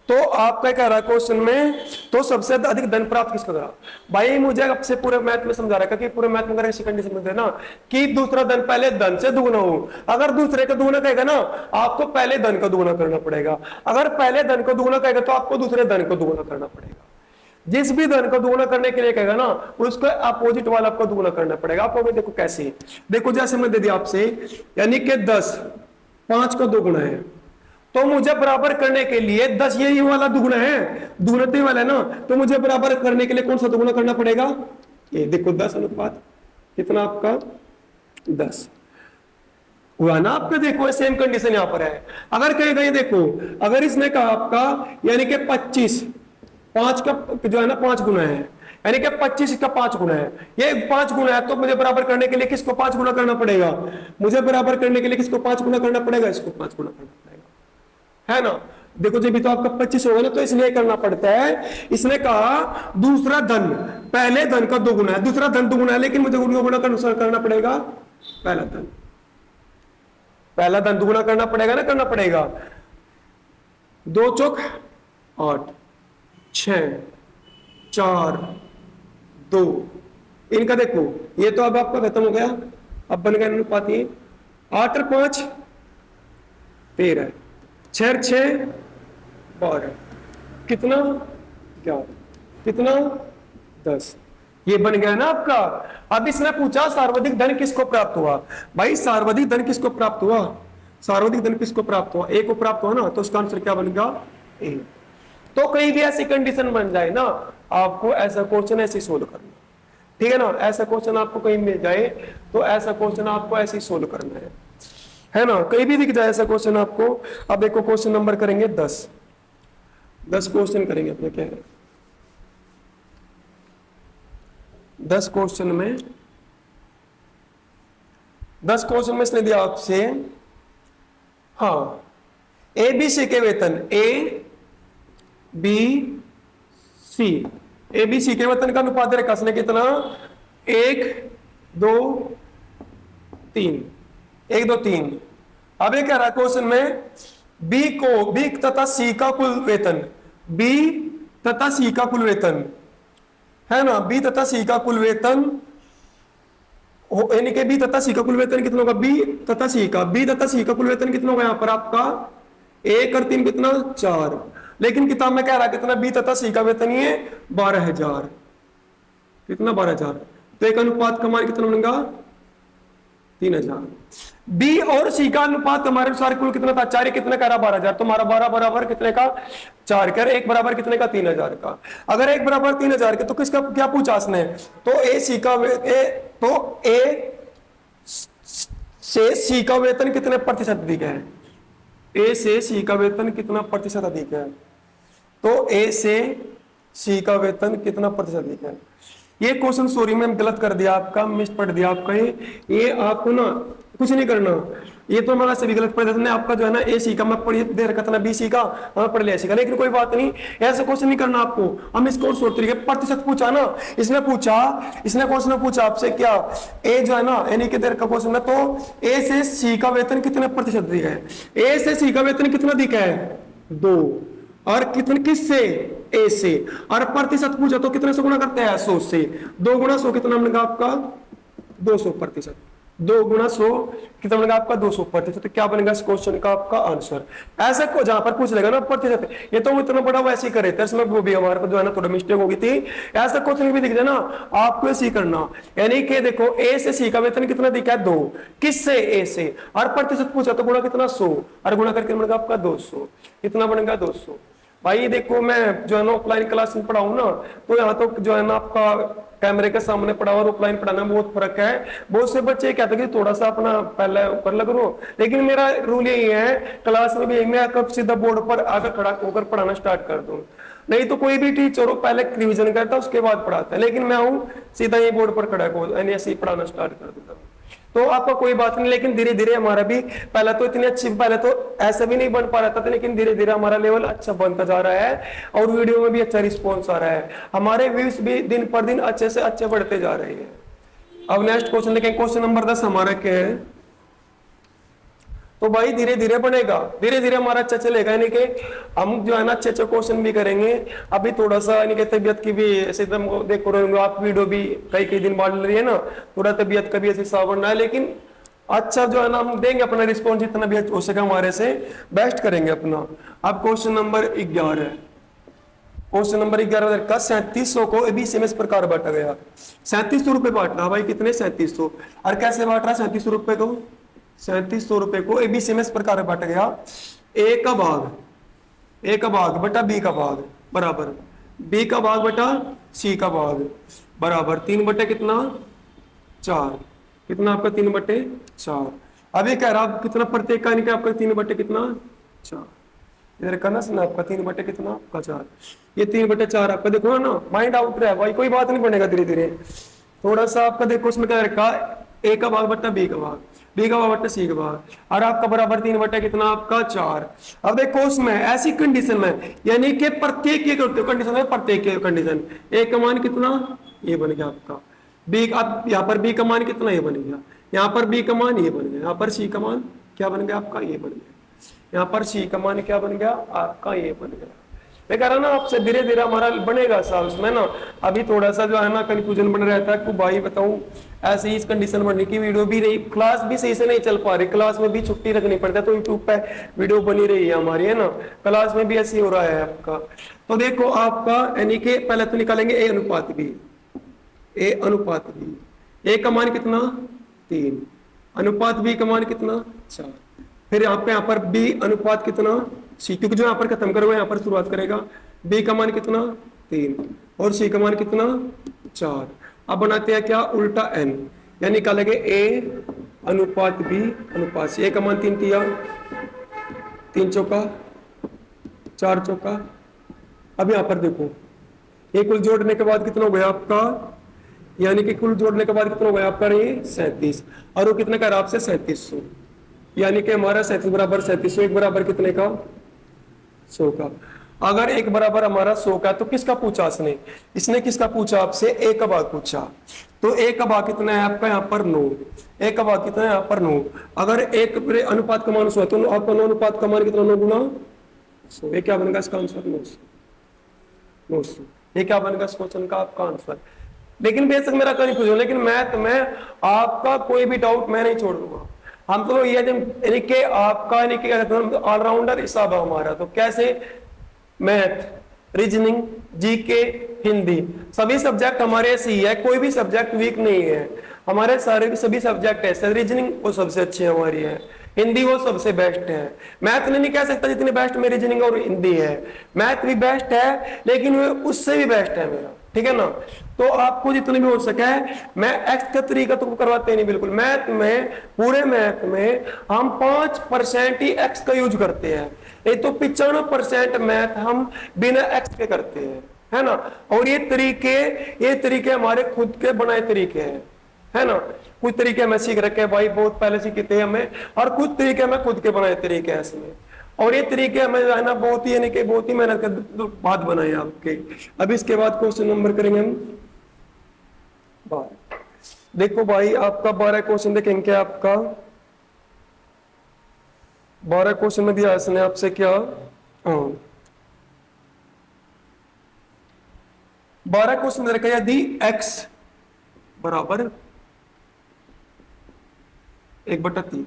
तो आपका कह रहा है क्वेश्चन में तो सबसे अधिक धन प्राप्त किसका करा। भाई मुझे आपसे पूरे मैथ में समझा रखा कि पूरे मैथ में अगर ऐसी कंडीशन में देना कि दूसरा धन पहले धन से दुगुना हो, अगर दूसरे का दुगुना कहेगा ना आपको पहले धन का दुगुना करना पड़ेगा, अगर पहले धन को दुगुना कहेगा तो आपको दूसरे धन को दुगुना करना पड़ेगा। जिस भी धन को दुगुना करने के लिए कहेगा ना उसको अपोजिट वाला आपको दुगुना करना पड़ेगा। आपको देखो कैसे, देखो जैसे मैं दे दिया आपसे यानी कि 10 5 का दुगुना है तो मुझे बराबर करने के लिए 10 ये वाला दुगुना है, दुगुना वाला है ना, तो मुझे बराबर करने के लिए कौन सा दुगुना करना पड़ेगा, ये देखो 10 अनुपात कितना आपका 10 हुआ ना आपका। देखो सेम कंडीशन यहां पर है, अगर कहेगा ये देखो अगर इसने कहा आपका यानी कि 25 5 का जो है ना 5 गुना है, यानी कि 25 का 5 गुना है, ये 5 गुना है तो मुझे बराबर करने के लिए किसको 5 गुना करना पड़ेगा, मुझे बराबर करने के लिए किसको 5 गुना करना पड़ेगा, इसको 5 गुना करना पड़ेगा, है ना। देखो जब भी तो आपका 25 होगा ना तो इसलिए करना पड़ता है, इसने कहा दूसरा धन पहले धन का 2 गुना है, दूसरा धन 2 गुना है लेकिन मुझे गुना का अनुसार करना पड़ेगा पहला धन 2 गुना करना पड़ेगा ना, करना पड़ेगा। 2 चौक 8 6 4 2, इनका देखो ये तो अब आपका खत्म हो गया, अब बन गया अनुपात ये 8 और 5 13 6 6 12 कितना 11, कितना 10, ये बन गया ना आपका। अब इसने पूछा सर्वाधिक धन किसको प्राप्त हुआ। भाई सर्वाधिक धन किसको प्राप्त हुआ, सर्वाधिक धन किसको प्राप्त हुआ, ए को प्राप्त हुआ ना, तो उसका आंसर क्या बनेगा ए। तो कहीं भी ऐसी कंडीशन बन जाए ना, आपको ऐसा क्वेश्चन ऐसे सोल्व करना, ठीक है ना। ऐसा क्वेश्चन आपको कहीं मिल जाए तो ऐसा क्वेश्चन आपको ऐसे ही सोल्व करना है ना। कहीं भी दिख जाए ऐसा क्वेश्चन आपको। अब देखो क्वेश्चन नंबर करेंगे 10 क्वेश्चन करेंगे अपने, क्या है 10 क्वेश्चन में, 10 क्वेश्चन में इसने दिया आपसे, हाँ ए बी सी के वेतन, A B C, A B C के वेतन का अनुपात रखा उसने कितना 1 2 3, 1 2 3। अब ये कह रहा है क्वेश्चन में बी तथा सी का कुल वेतन, बी तथा सी का कुल वेतन है ना, बी तथा सी का कुल वेतन, यानी कि बी तथा सी का कुल वेतन कितना होगा, बी तथा सी का कुल वेतन कितना होगा यहाँ पर आपका 1 और 3 कितना 4, लेकिन किताब में कह रहा है कितना बी तथा सी का वेतन ही है 12,000, कितना 12,000, तो एक अनुपात का मान कितना बनेगा 3,000। बी और सी का अनुपात हमारे अनुसार कुल कितना था 4, कितने का रहा 12,000, तो हमारा 12 बराबर कितने का 4 कर, 1 बराबर कितने का 3,000 का। अगर 1 बराबर 3,000 के तो किसका क्या पूछा उसने, तो ए सी का तो ए से सी का वेतन कितने प्रतिशत अधिक है, ए से सी का वेतन कितना प्रतिशत अधिक है, तो ए से सी का वेतन कितना प्रतिशत अधिक है। ये क्वेश्चन सॉरी मैम गलत कर दिया आपका, मिस पढ़ दिया आपका, ये आपको ना कुछ नहीं करना, ये तो हमारा सभी गलत पढ़ दिया आपका जो है ना, ए सी का मैं पढ़ दे रखा था ना, बी सी का हमें पढ़ लिया सी का, लेकिन कोई बात नहीं, ऐसा क्वेश्चन नहीं करना आपको। हम इसको और तरीके प्रतिशत पूछा ना, इसने क्वेश्चन पूछा आपसे क्या, ए जो है ना यानी कि देर का क्वेश्चन है, तो ए से सी का वेतन कितने प्रतिशत अधिक है, ए से सी का वेतन कितना अधिक है 2, और कितने किससे ए से, और प्रतिशत पूछा तो कितने से गुणा करते हैं 100 से, 2 गुणा 100 कितना बनेगा आपका 200%, 2 गुणा 100 कितना बनेगा आपका 200%, तो क्या बनेगा इस क्वेश्चन का आपका आंसर। ऐसा को जहां पर पूछ लेगा ना प्रतिशत, ये तो इतना बड़ा वैसे ही करे थे, इसमें वो भी हमारे को जो है ना थोड़ा मिस्टेक हो गई थी। ऐसा क्वेश्चन भी दिख जाए ना आपको ऐसे करना, यानी कि देखो ए से सी का वेतन कितना दिखा है 2, किससे ए से, और प्रतिशत पूछा तो गुणा कितना 100, और गुणा करके बनेगा आपका 200, कितना बनेगा 200। भाई देखो मैं जो है ना ऑफलाइन क्लास में पढ़ाऊं ना, तो यहाँ तो जो है ना आपका कैमरे के सामने पढ़ा और ऑफलाइन पढ़ाना में बहुत फर्क है। बहुत से बच्चे कहते हैं कि थोड़ा सा अपना पहले ऊपर लग रो, लेकिन मेरा रूल यही है क्लास में भी मैं कब सीधा बोर्ड पर आकर खड़ा होकर पढ़ाना स्टार्ट कर दूं। नहीं तो कोई भी टीचर हो पहले रिविजन करता है उसके बाद पढ़ाता है, लेकिन मैं हूँ सीधा ये बोर्ड पर खड़ा हो ऐसे ही पढ़ाना स्टार्ट कर देता हूँ। तो आपका कोई बात नहीं, लेकिन धीरे धीरे हमारा भी पहले तो इतनी अच्छी, पहले तो ऐसा भी नहीं बन पा रहा था, लेकिन धीरे धीरे हमारा लेवल अच्छा बनता जा रहा है और वीडियो में भी अच्छा रिस्पॉन्स आ रहा है, हमारे व्यूज भी दिन पर दिन अच्छे से अच्छे बढ़ते जा रहे हैं। अब नेक्स्ट क्वेश्चन देखें, क्वेश्चन नंबर 10 हमारा क्या है। तो भाई धीरे धीरे बनेगा, धीरे धीरे हमारा अच्छा चलेगा, यानी कि हम जो है ना अच्छे अच्छे क्वेश्चन भी करेंगे। अभी थोड़ा सा यानी कि तबियत की भी ऐसे एकदम देखो रहे आप, वीडियो भी कई दिन बाद रही है ना, थोड़ा तबियत का भी ऐसे सावन है, लेकिन अच्छा जो है ना हम देंगे अपना रिस्पॉन्स जितना भी हो सके हमारे से बेस्ट करेंगे अपना। अब क्वेश्चन नंबर 11, क्वेश्चन नंबर 11 का 3700 को एबीसी में इस प्रकार बांटा गया। 3700 रुपए बांट रहा भाई, कितने 3700, और कैसे बांट रहा 3700 रुपए को, 3700 रुपए को एबीसी में इस प्रकार बांटा गया, ए का भाग बटा बी का भाग बराबर बी का भाग बटा सी का भाग बराबर 3 बटे कितना 4, कितना आपका 3 बटे 4। अब ये कह रहा है कितना प्रत्येक का, यानी आपका 3 बटे कितना 4, इधर करना सुना आपका 3 बटे कितना आपका 4, ये 3 बटे 4 आपका देखो ना माइंड आउट रहा है भाई, कोई बात नहीं बनेगा, धीरे धीरे थोड़ा सा आपका देखो उसमें क्या रखा, ए का भाग बटा बी का भाग, बी का भाग बटा सी का भाग, और आपका बराबर 3 बटे कितना आपका 4। अब देखो उसमें ऐसी कंडीशन में, यानी कि प्रत्येक कंडीशन में प्रत्येक कंडीशन, ए का मान कितना ये बन गया आपका, बी अब यहाँ पर बी का मान कितना ये बन गया, यहाँ पर बी का मान ये बन गया, यहाँ पर सी का मान क्या बन गया आपका ये बन गया, यहाँ पर सी का मान क्या बन गया आपका ये बन गया। मैं कह रहा ना आपसे धीरे धीरे हमारा बनेगा सा उसमें ना। अभी थोड़ा सा जो है ना कंफ्यूजन बन रहता है कि भाई बताऊं ऐसे ही इस कंडीशन बनने की वीडियो भी रही, क्लास भी सही से नहीं चल पा रही, क्लास में भी छुट्टी रखनी पड़ता है तो यूट्यूब पे वीडियो बनी रही है हमारी, है ना। क्लास में भी ऐसे ही हो रहा है आपका। तो देखो आपका यानी कि पहले तो निकालेंगे ए अनुपात बी, ए अनुपात बी, ए का मान कितना 3, अनुपात बी का मान कितना 4, फिर यहाँ पर बी अनुपात कितना सी, क्योंकि जो यहाँ पर खत्म करोगे यहाँ पर शुरुआत करेगा। बी का मान कितना 3 और सी का मान कितना 4। अब बनाते हैं क्या उल्टा एन, यानी निकालेंगे ए अनुपात बी अनुपात सी। ए का मान 3 तिया 3 चौका 4 चौका। अब यहाँ पर देखो ये कुल जोड़ने के बाद कितना हो गया आपका, यानी कि कुल जोड़ने के बाद कितना हो गया आपका ये 37, और वो कितने का आपसे 3700, यानी कि हमारा 37 बराबर 3700, एक बराबर कितने का 100 का। अगर एक बराबर हमारा 100 का तो किसका पूछा इसने किसका पूछा आपसे, ए का भाग पूछा। तो ए का भाग कितना है आपका यहाँ पर 9, ए का भाग कितना है यहाँ पर 9। अगर एक अनुपात का मान 100 है तो आपका 9 अनुपात का मान कितना 9 गुना 100, ये क्या बनेगा इसका आंसर 900। ये क्या बनेगा इस क्वेश्चन का आपका आंसर। लेकिन बेशक मेरा कंफ्यूजन, लेकिन मैथ में आपका कोई भी डाउट मैं नहीं छोड़ूंगा। हम तो ये यानी कि आपका यानी कि ऑलराउंडर हिसाब है हमारा। तो कैसे, मैथ, रीजनिंग, जीके, हिंदी, सभी सब्जेक्ट हमारे ऐसे ही है, कोई भी सब्जेक्ट वीक नहीं है हमारे, सारे सभी सब्जेक्ट ऐसे। रीजनिंग वो सबसे अच्छी हमारी है, हिंदी वो सबसे बेस्ट है। मैथ नहीं कह सकता जितनी बेस्ट में रीजनिंग और हिंदी है, मैथ भी बेस्ट है लेकिन वो उससे भी बेस्ट है मेरा, ठीक है ना। तो आपको जितने भी हो सके, मैं एक्स का तरीका तो करवाते नहीं बिल्कुल। मैथ में, पूरे मैथ में हम 5% ही एक्स का यूज करते हैं, नहीं तो 95% मैथ हम बिना एक्स के करते हैं, है ना। और ये तरीके हमारे खुद के बनाए तरीके हैं, है ना। कुछ तरीके हमें सीख रखे हैं भाई, बहुत पहले सीखे थे हमें, और कुछ तरीके हमें खुद के बनाए तरीके हैं इसमें। और ये तरीके हमें है ना बहुत ही यानी कि बहुत ही मेहनत के बाद बनाए आपके। अब इसके बाद क्वेश्चन नंबर करेंगे हम 12। देखो भाई आपका 12 क्वेश्चन देखेंगे क्या, आपका 12 क्वेश्चन में दिया इसने आपसे क्या, 12 क्वेश्चन दे रखा है, यदि x बराबर 1/3,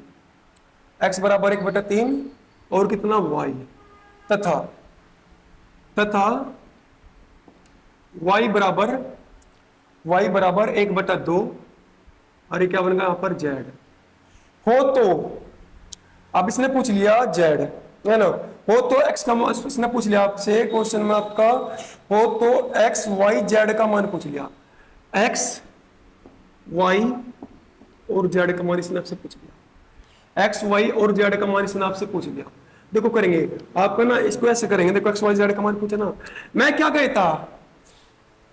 x बराबर 1/3 और कितना y, तथा y बराबर 1/2, और ये क्या बनेगा यहां पर z हो। तो अब इसने पूछ लिया z, है ना, हो तो x का मान इसने पूछ लिया आपसे क्वेश्चन में आपका, हो तो x y z का मान पूछ लिया, x y और z का मान इसने आपसे पूछ लिया, x y और z का मान इसने आपसे पूछ लिया। देखो करेंगे आपका ना, इसको ऐसे करेंगे, देखो x y z का मान पूछा ना, मैं क्या कहता,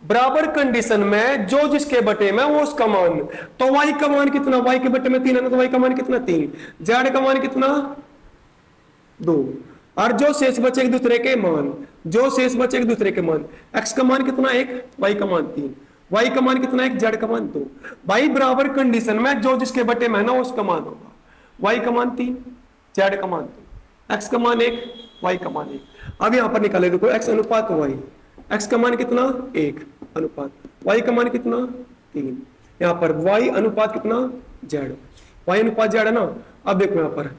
बराबर कंडीशन में जो जिसके बटे में वो उसका मान। तो y का मान कितना, y के बटे में 3 है ना, तो y का मान कितना 3, z का मान कितना 2, और जो शेष बचे एक दूसरे के मान, जो शेष बचे एक दूसरे के मान, x का मान कितना 1, y का मान 3, y का मान कितना 1, z का मान 2। भाई बराबर कंडीशन में जो जिसके बटे में है ना उसका मान होगा, y का मान 3, z का मान 2, x का मान 1, y का मान 1। अब यहां पर निकाले देखो x अनुपात y, x का मान कितना 1 अनुपात y का मान कितना 3, यहाँ पर y अनुपात कितना z, y अनुपात z है ना। अब देखो यहाँ पर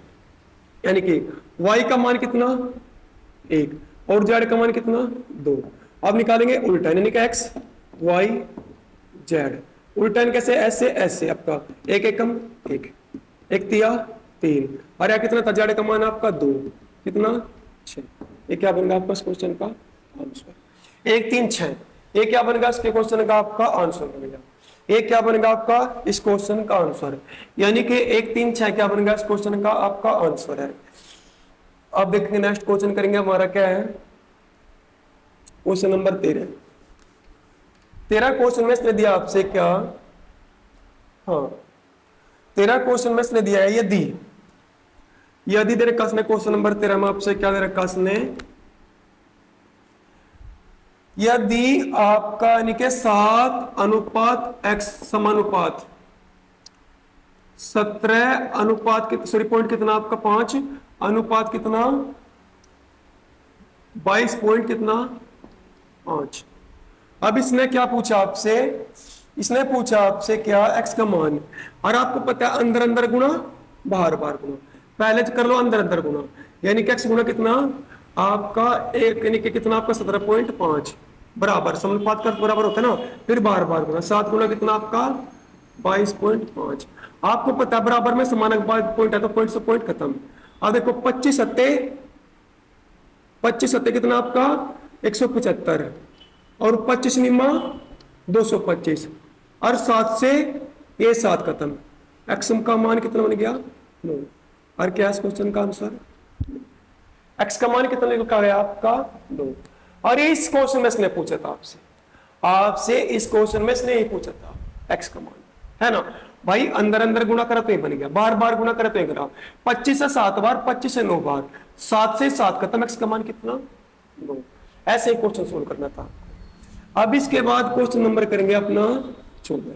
यानी कि y का मान कितना 1 और z का मान कितना 2। अब निकालेंगे उल्टा, यानी कि x y z, उल्टा कैसे, ऐसे ऐसे, आपका 1 एकम 1, 1 तिया 3, और यहाँ कितना था, z का मान आपका 2, कितना 6। ये क्या बनेगा आपका इस क्वेश्चन का आंसर, 1 3 6। ये क्या बनेगा इसके क्वेश्चन का आपका आंसर बनेगा, ये क्या बनेगा आपका इस क्वेश्चन का आंसर, यानी कि 1 3 6 क्या बनेगा इस क्वेश्चन का आपका आंसर है। अब देखेंगे नेक्स्ट क्वेश्चन करेंगे हमारा क्या है, क्वेश्चन नंबर 13 क्वेश्चन में इसने दिया आपसे क्या, हाँ 13 क्वेश्चन में इसने दिया है यदि दे रखा इसने क्वेश्चन नंबर 13 में आपसे क्या दे रखा इसने, यदि आपका यानी कि 7 अनुपात x समानुपात 17 अनुपात सॉरी पॉइंट कितना आपका 5 अनुपात कितना 22 पॉइंट कितना 5। अब इसने क्या पूछा आपसे, इसने पूछा आपसे क्या x का मान, और आपको पता है अंदर अंदर गुना बाहर बाहर गुना, पहले तो कर लो अंदर अंदर गुना, यानी कि x गुना कितना आपका एक, यानी कि कितना आपका 17.5 बराबर समानुपात का बराबर होता है ना, फिर बार बार गुना 7 गुना कितना आपका 22.5। आपको पता है बराबर में समानुपात पॉइंट है तो पॉइंट से पॉइंट खत्म। अब देखो 25 सत्ते कितना आपका 175 और 25 निमा 225 और 7 से ये 7 खत्म, एक्स का मान कितना बन गया 9। और क्या इस क्वेश्चन का आंसर, एक्स का मान कितना निकल गया आपका 2। और इस क्वेश्चन में इसने पूछा था आपसे इस क्वेश्चन में इसने यही पूछा था एक्स का मान, है ना भाई। अंदर अंदर गुणा करा तो ये बन गया, बार बार गुणा करा तो ये करा, 25 से 7 बार, 25 से 9 बार, 7 से 7 खत्म, एक्स का मान कितना 2। ऐसे ही क्वेश्चन सोल्व करना था। अब इसके बाद क्वेश्चन नंबर करेंगे अपना 14।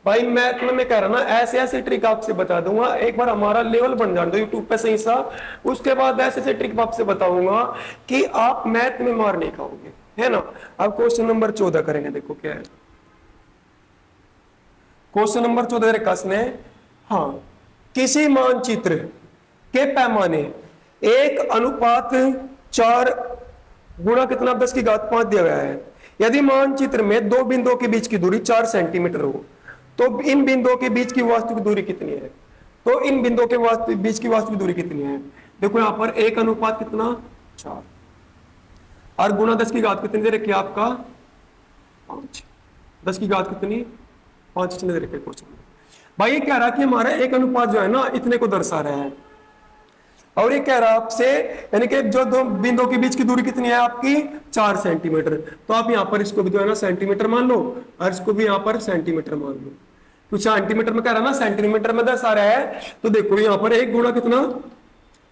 भाई मैथ में मैं कह रहा ना ऐसे ऐसे ट्रिक आपसे बता दूंगा, एक बार हमारा लेवल बन जाने दो यूट्यूब पे सही सा, उसके बाद ऐसे ऐसे ट्रिक आपसे बताऊंगा कि आप मैथ में मार नहीं खाओगे, है ना। अब क्वेश्चन नंबर 14 करेंगे, देखो क्या है क्वेश्चन नंबर 14 कसने। हाँ, किसी मानचित्र के पैमाने 1:4 गुणा कितना 10⁵ दिया गया है। यदि मानचित्र में दो बिंदुओं के बीच की दूरी 4 सेंटीमीटर हो तो इन बिंदुओं के बीच की वास्तविक दूरी कितनी है। तो इन बिंदुओं के बीच की वास्तविक दूरी कितनी है, देखो यहां पर 1:4 कितना 4 और गुणा 10⁵ कितनी दे रखी है आपका 5, 10⁵ कितनी 5 दे रखे क्वेश्चन में। भाई ये कह रहा है कि हमारा 1:4 जो है ना इतने को दर्शा रहा है, और ये कह रहा है आपसे यानी कि जो दो बिंदुओं के बीच की दूरी कितनी है आपकी 4 सेंटीमीटर। तो आप यहाँ पर इसको भी जो है ना सेंटीमीटर मान लो और इसको भी यहाँ पर सेंटीमीटर मान लो, तो सेंटीमीटर में कह रहा है ना सेंटीमीटर में दर्शा रहा है। तो देखो यहाँ पर एक गुणा कितना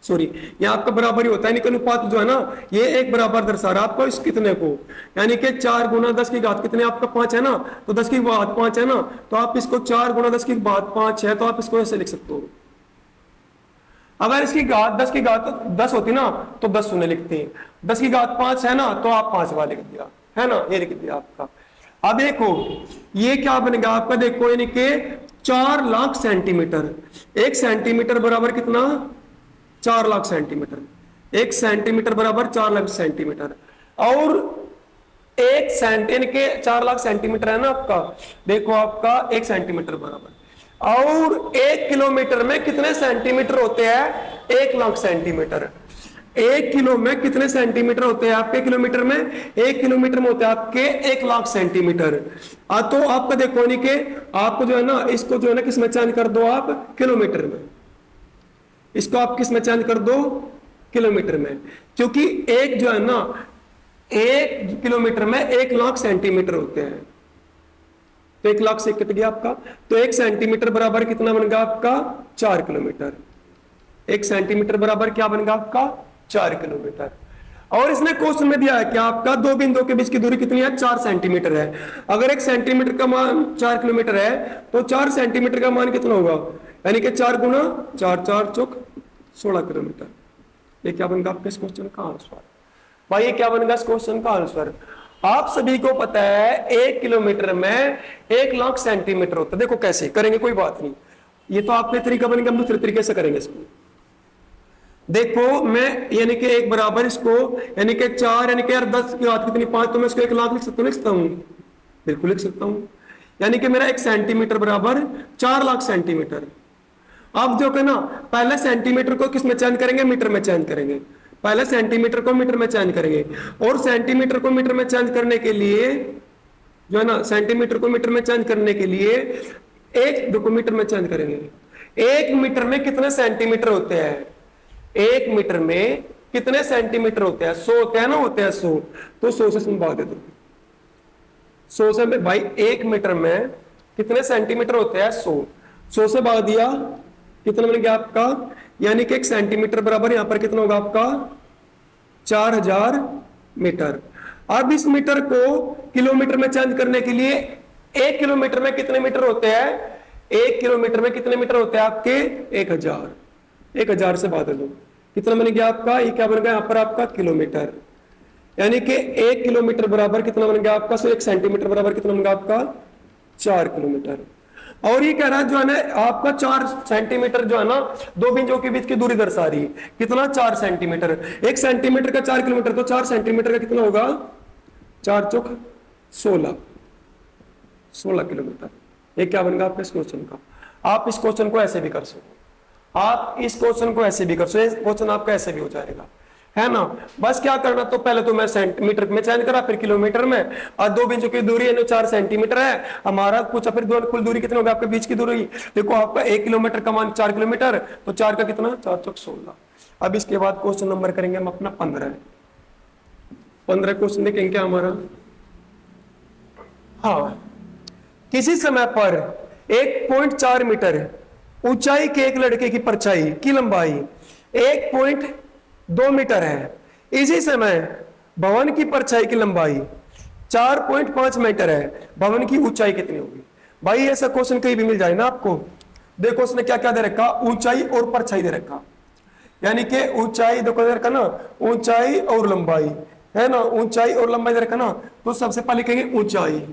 सॉरी यहाँ आपका बराबर ही होता है, यानी अनुपात जो है ना ये एक बराबर दर्शा रहा है आपको इस कितने को, यानी कि 4 गुणा 10⁵ कितने आपका 5 है ना, तो 10⁵5 है ना, तो आप इसको 4 गुणा 10⁵5 है तो आप इसको ऐसे लिख सकते हो। अगर इसकी घात 10⁵ 10 होती ना तो 10 शून्य लिखते हैं, 10⁵5 है ना तो आप 5 वाला लिख दिया, है ना, ये लिख दिया आपका। अब देखो ये क्या बनेगा आपका, देखो यानी कि 4 लाख सेंटीमीटर, 1 सेंटीमीटर बराबर कितना 4 लाख सेंटीमीटर, 1 सेंटीमीटर बराबर 4 लाख सेंटीमीटर, और 1 सेंटीमीटर के 4 लाख सेंटीमीटर है ना आपका, देखो आपका 1 सेंटीमीटर बराबर, और 1 किलोमीटर में कितने सेंटीमीटर होते हैं 1 लाख सेंटीमीटर। 1 किलो में कितने सेंटीमीटर होते हैं आपके किलोमीटर में, 1 किलोमीटर में होते हैं आपके 1 लाख सेंटीमीटर। तो आपका देखो नहीं कि आपको जो है ना इसको जो है ना किस में चेंज कर दो आप किलोमीटर में, इसको आप किस में चेंज कर दो किलोमीटर में, क्योंकि एक जो है ना 1 किलोमीटर में 1 लाख सेंटीमीटर होते हैं, तो 1 लाख से कट गया आपका, तो 1 सेंटीमीटर बराबर कितना बनेगा आपका 4 किलोमीटर, 1 सेंटीमीटर बराबर क्या बनेगा आपका 4 किलोमीटर। और इसने क्वेश्चन में दिया है कि आपका दो बिंदुओं के बीच की दूरी कितनी है 4 सेंटीमीटर है। अगर 1 सेंटीमीटर का मान 4 किलोमीटर है तो 4 सेंटीमीटर का मान कितना होगा, यानी कि 4 गुणा 4, 4 चौक 16 किलोमीटर। ये क्या बनेगा आपके इस क्वेश्चन का आंसर। भाई ये क्या बनेगा इस क्वेश्चन का आंसर। आप सभी को पता है 1 किलोमीटर में 1 लाख सेंटीमीटर होता है। देखो कैसे करेंगे, कोई बात नहीं, ये तो आपके तरीका बनेगा, हम दूसरे तरीके से करेंगे इसको। देखो मैं यानी कि एक बराबर इसको यानी कि 4 यानी कि 10 की बात कितनी 5, तो मैं इसको 1 लाख लिख सकता हूँ, बिल्कुल लिख सकता हूँ, यानी कि मेरा 1 सेंटीमीटर बराबर 4 लाख सेंटीमीटर। अब जो है ना पहले सेंटीमीटर को किस में चेंज करेंगे, मीटर में चेंज करेंगे, पहले सेंटीमीटर को मीटर में चेंज करेंगे, और सेंटीमीटर को मीटर में चेंज करने के लिए जो है ना सेंटीमीटर को मीटर में चेंज करने के लिए 1 मीटर में चेंज करेंगे। 1 मीटर में कितने सेंटीमीटर होते हैं, 1 मीटर में कितने सेंटीमीटर होते हैं 100 होते हैं ना, होते हैं 100, तो 100 से भाग दे दो 100 से भाई 1 मीटर में कितने सेंटीमीटर होते हैं 100 से भाग दिया कितना बन गया आपका, यानी कि 1 सेंटीमीटर बराबर यहां पर कितना होगा आपका 4000 मीटर। अब इस मीटर को किलोमीटर में चेंज करने के लिए 1 किलोमीटर में कितने मीटर होते हैं, 1 किलोमीटर में कितने मीटर होते हैं आपके 1000 से भाग दो, कितना बन गया आपका, ये क्या बन गया यहाँ पर आपका किलोमीटर, यानी कि 1 किलोमीटर बराबर कितना बन गया आपका, 1 सेंटीमीटर बराबर कितना बन गया आपका 4 किलोमीटर। और ये कह रहा है जो है ना आपका 4 सेंटीमीटर जो है ना दो बिंदुओं के बीच की दूरी दर्शा रही है, कितना 4 सेंटीमीटर। 1 सेंटीमीटर का 4 किलोमीटर, तो 4 सेंटीमीटर का कितना होगा, 4 चौक 16 किलोमीटर। ये क्या बनेगा आपका इस क्वेश्चन का। आप इस क्वेश्चन को ऐसे भी कर सकते, आप इस क्वेश्चन को ऐसे भी कर सकते, क्वेश्चन आपका ऐसे भी हो जाएगा, है ना। बस क्या करना, तो पहले तो मैं सेंटीमीटर में चेंज करा, फिर किलोमीटर में, और दो बिंदुओं की दूरी है 4 सेंटीमीटर है हमारा पूछा, फिर कुल दूरी कितनी होगी आपके बीच की दूरी। देखो आपका 1 किलोमीटर का मान 4 किलोमीटर, तो 4 का कितना 4 चौक 16। अब इसके बाद क्वेश्चन नंबर करेंगे हम अपना 15 क्वेश्चन देखेंगे क्या हमारा। हाँ, किसी समय पर 1.4 मीटर ऊंचाई के एक लड़के की परछाई की लंबाई 1.2 मीटर है, इसी समय भवन की परछाई की लंबाई 4.5 मीटर है, भवन की ऊंचाई कितनी होगी। भाई ऐसा क्वेश्चन कहीं भी मिल जाए ना आपको, देखो उसने क्या क्या दे रखा, ऊंचाई और परछाई दे रखा, यानी कि ऊंचाई देखो दे रखा ना, ऊंचाई और लंबाई है ना, ऊंचाई और लंबाई दे रखा ना, तो सबसे पहले लिखेंगे ऊंचाई,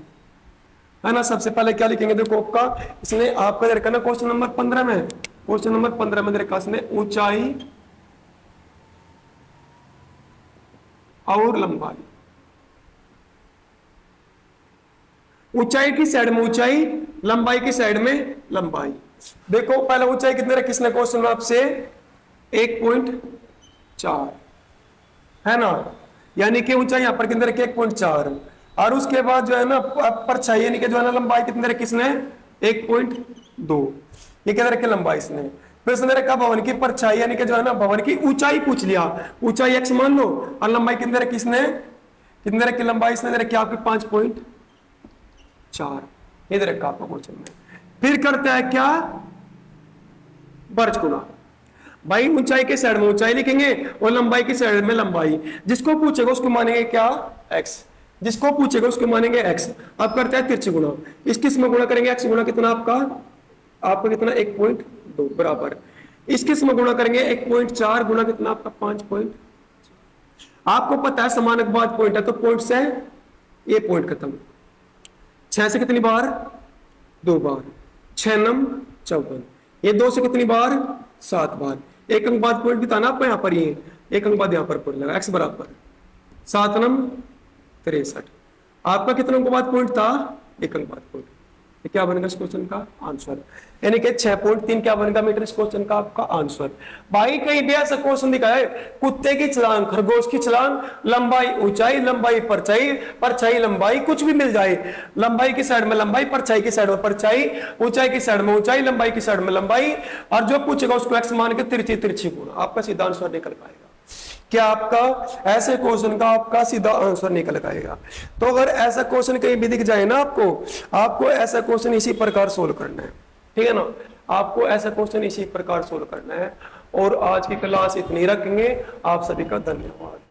है ना। सबसे पहले क्या लिखेंगे, देखो आपका इसने आपका दे रखा ना क्वेश्चन नंबर 15 में, क्वेश्चन नंबर 15 में दे रखा इसने ऊंचाई और लंबाई। ऊंचाई की साइड में ऊंचाई, लंबाई की साइड में लंबाई। देखो पहले ऊंचाई कितने रखी इसने क्वेश्चन में आपसे 1.4, है ना, यानी कि ऊंचाई यहां पर कितने रखी 1.4, और उसके बाद जो है ना परछाई यानी कि जो है ना लंबाई कितने रखी इसने 1.2, ये कितने रखे लंबाई इसने। फिर इसने रखा भवन की परछाई यानी कि जो है ना भवन की ऊंचाई पूछ लिया, ऊंचाई x मान लो, और लंबाई कितने रखी इसने, कितने रखी लंबाई इसने रखी आपकी 5.4, इधर रखा आपको क्वेश्चन में। फिर करता है क्या, वर्ज गुणा। भाई ऊंचाई के साइड में ऊंचाई लिखेंगे और लंबाई की साइड में लंबाई, जिसको पूछेगा उसको मानेंगे क्या x, जिसको पूछेगा उसको मानेंगे x। अब करते हैं तिरछी गुणा, इस किस्म गुणा करेंगे, x गुणा कितना आपका कितना 1.2 बराबर, इस किस्म गुणा करेंगे 1.4 गुणा कितना आपका 5. आपको पता है समान अनुपात पॉइंट है, तो पॉइंट से ये पॉइंट खत्म। 6 से कितनी बार 2 बार, 6 नम 54, ये 2 से कितनी बार 7 बार, एक अंक बाद पॉइंट भी था ना आपको यहाँ पर, ये एक अंक बाद यहाँ पर पॉइंट लगा, x बराबर 7 नम 63। आपका कितना अंक बाद पॉइंट था, एक अंक बाद पॉइंट। ये क्या बनेगा इस क्वेश्चन का आंसर, यानी कि 6.3 क्या बनेगा मीटर इस क्वेश्चन का आपका आंसर। भाई कहीं भी ऐसा क्वेश्चन दिखा है, कुत्ते की छलांग, खरगोश की छलांग, लंबाई ऊंचाई, लंबाई परछाई, परछाई लंबाई, कुछ भी मिल जाए, लंबाई की साइड में लंबाई, परछाई की साइड में परछाई, ऊंचाई की साइड में ऊंचाई, लंबाई की साइड में लंबाई, और जो पूछेगा उसको x मान के तिरछी तिरछी गुणा, आपका सीधा आंसर निकल पाएगा। क्या आपका ऐसे क्वेश्चन का आपका सीधा आंसर निकल आएगा। तो अगर ऐसा क्वेश्चन कहीं भी दिख जाए ना आपको ऐसा क्वेश्चन इसी प्रकार सोल्व करना है, ठीक है ना, आपको ऐसा क्वेश्चन इसी प्रकार सोल्व करना है। और आज की क्लास इतनी रखेंगे। आप सभी का धन्यवाद।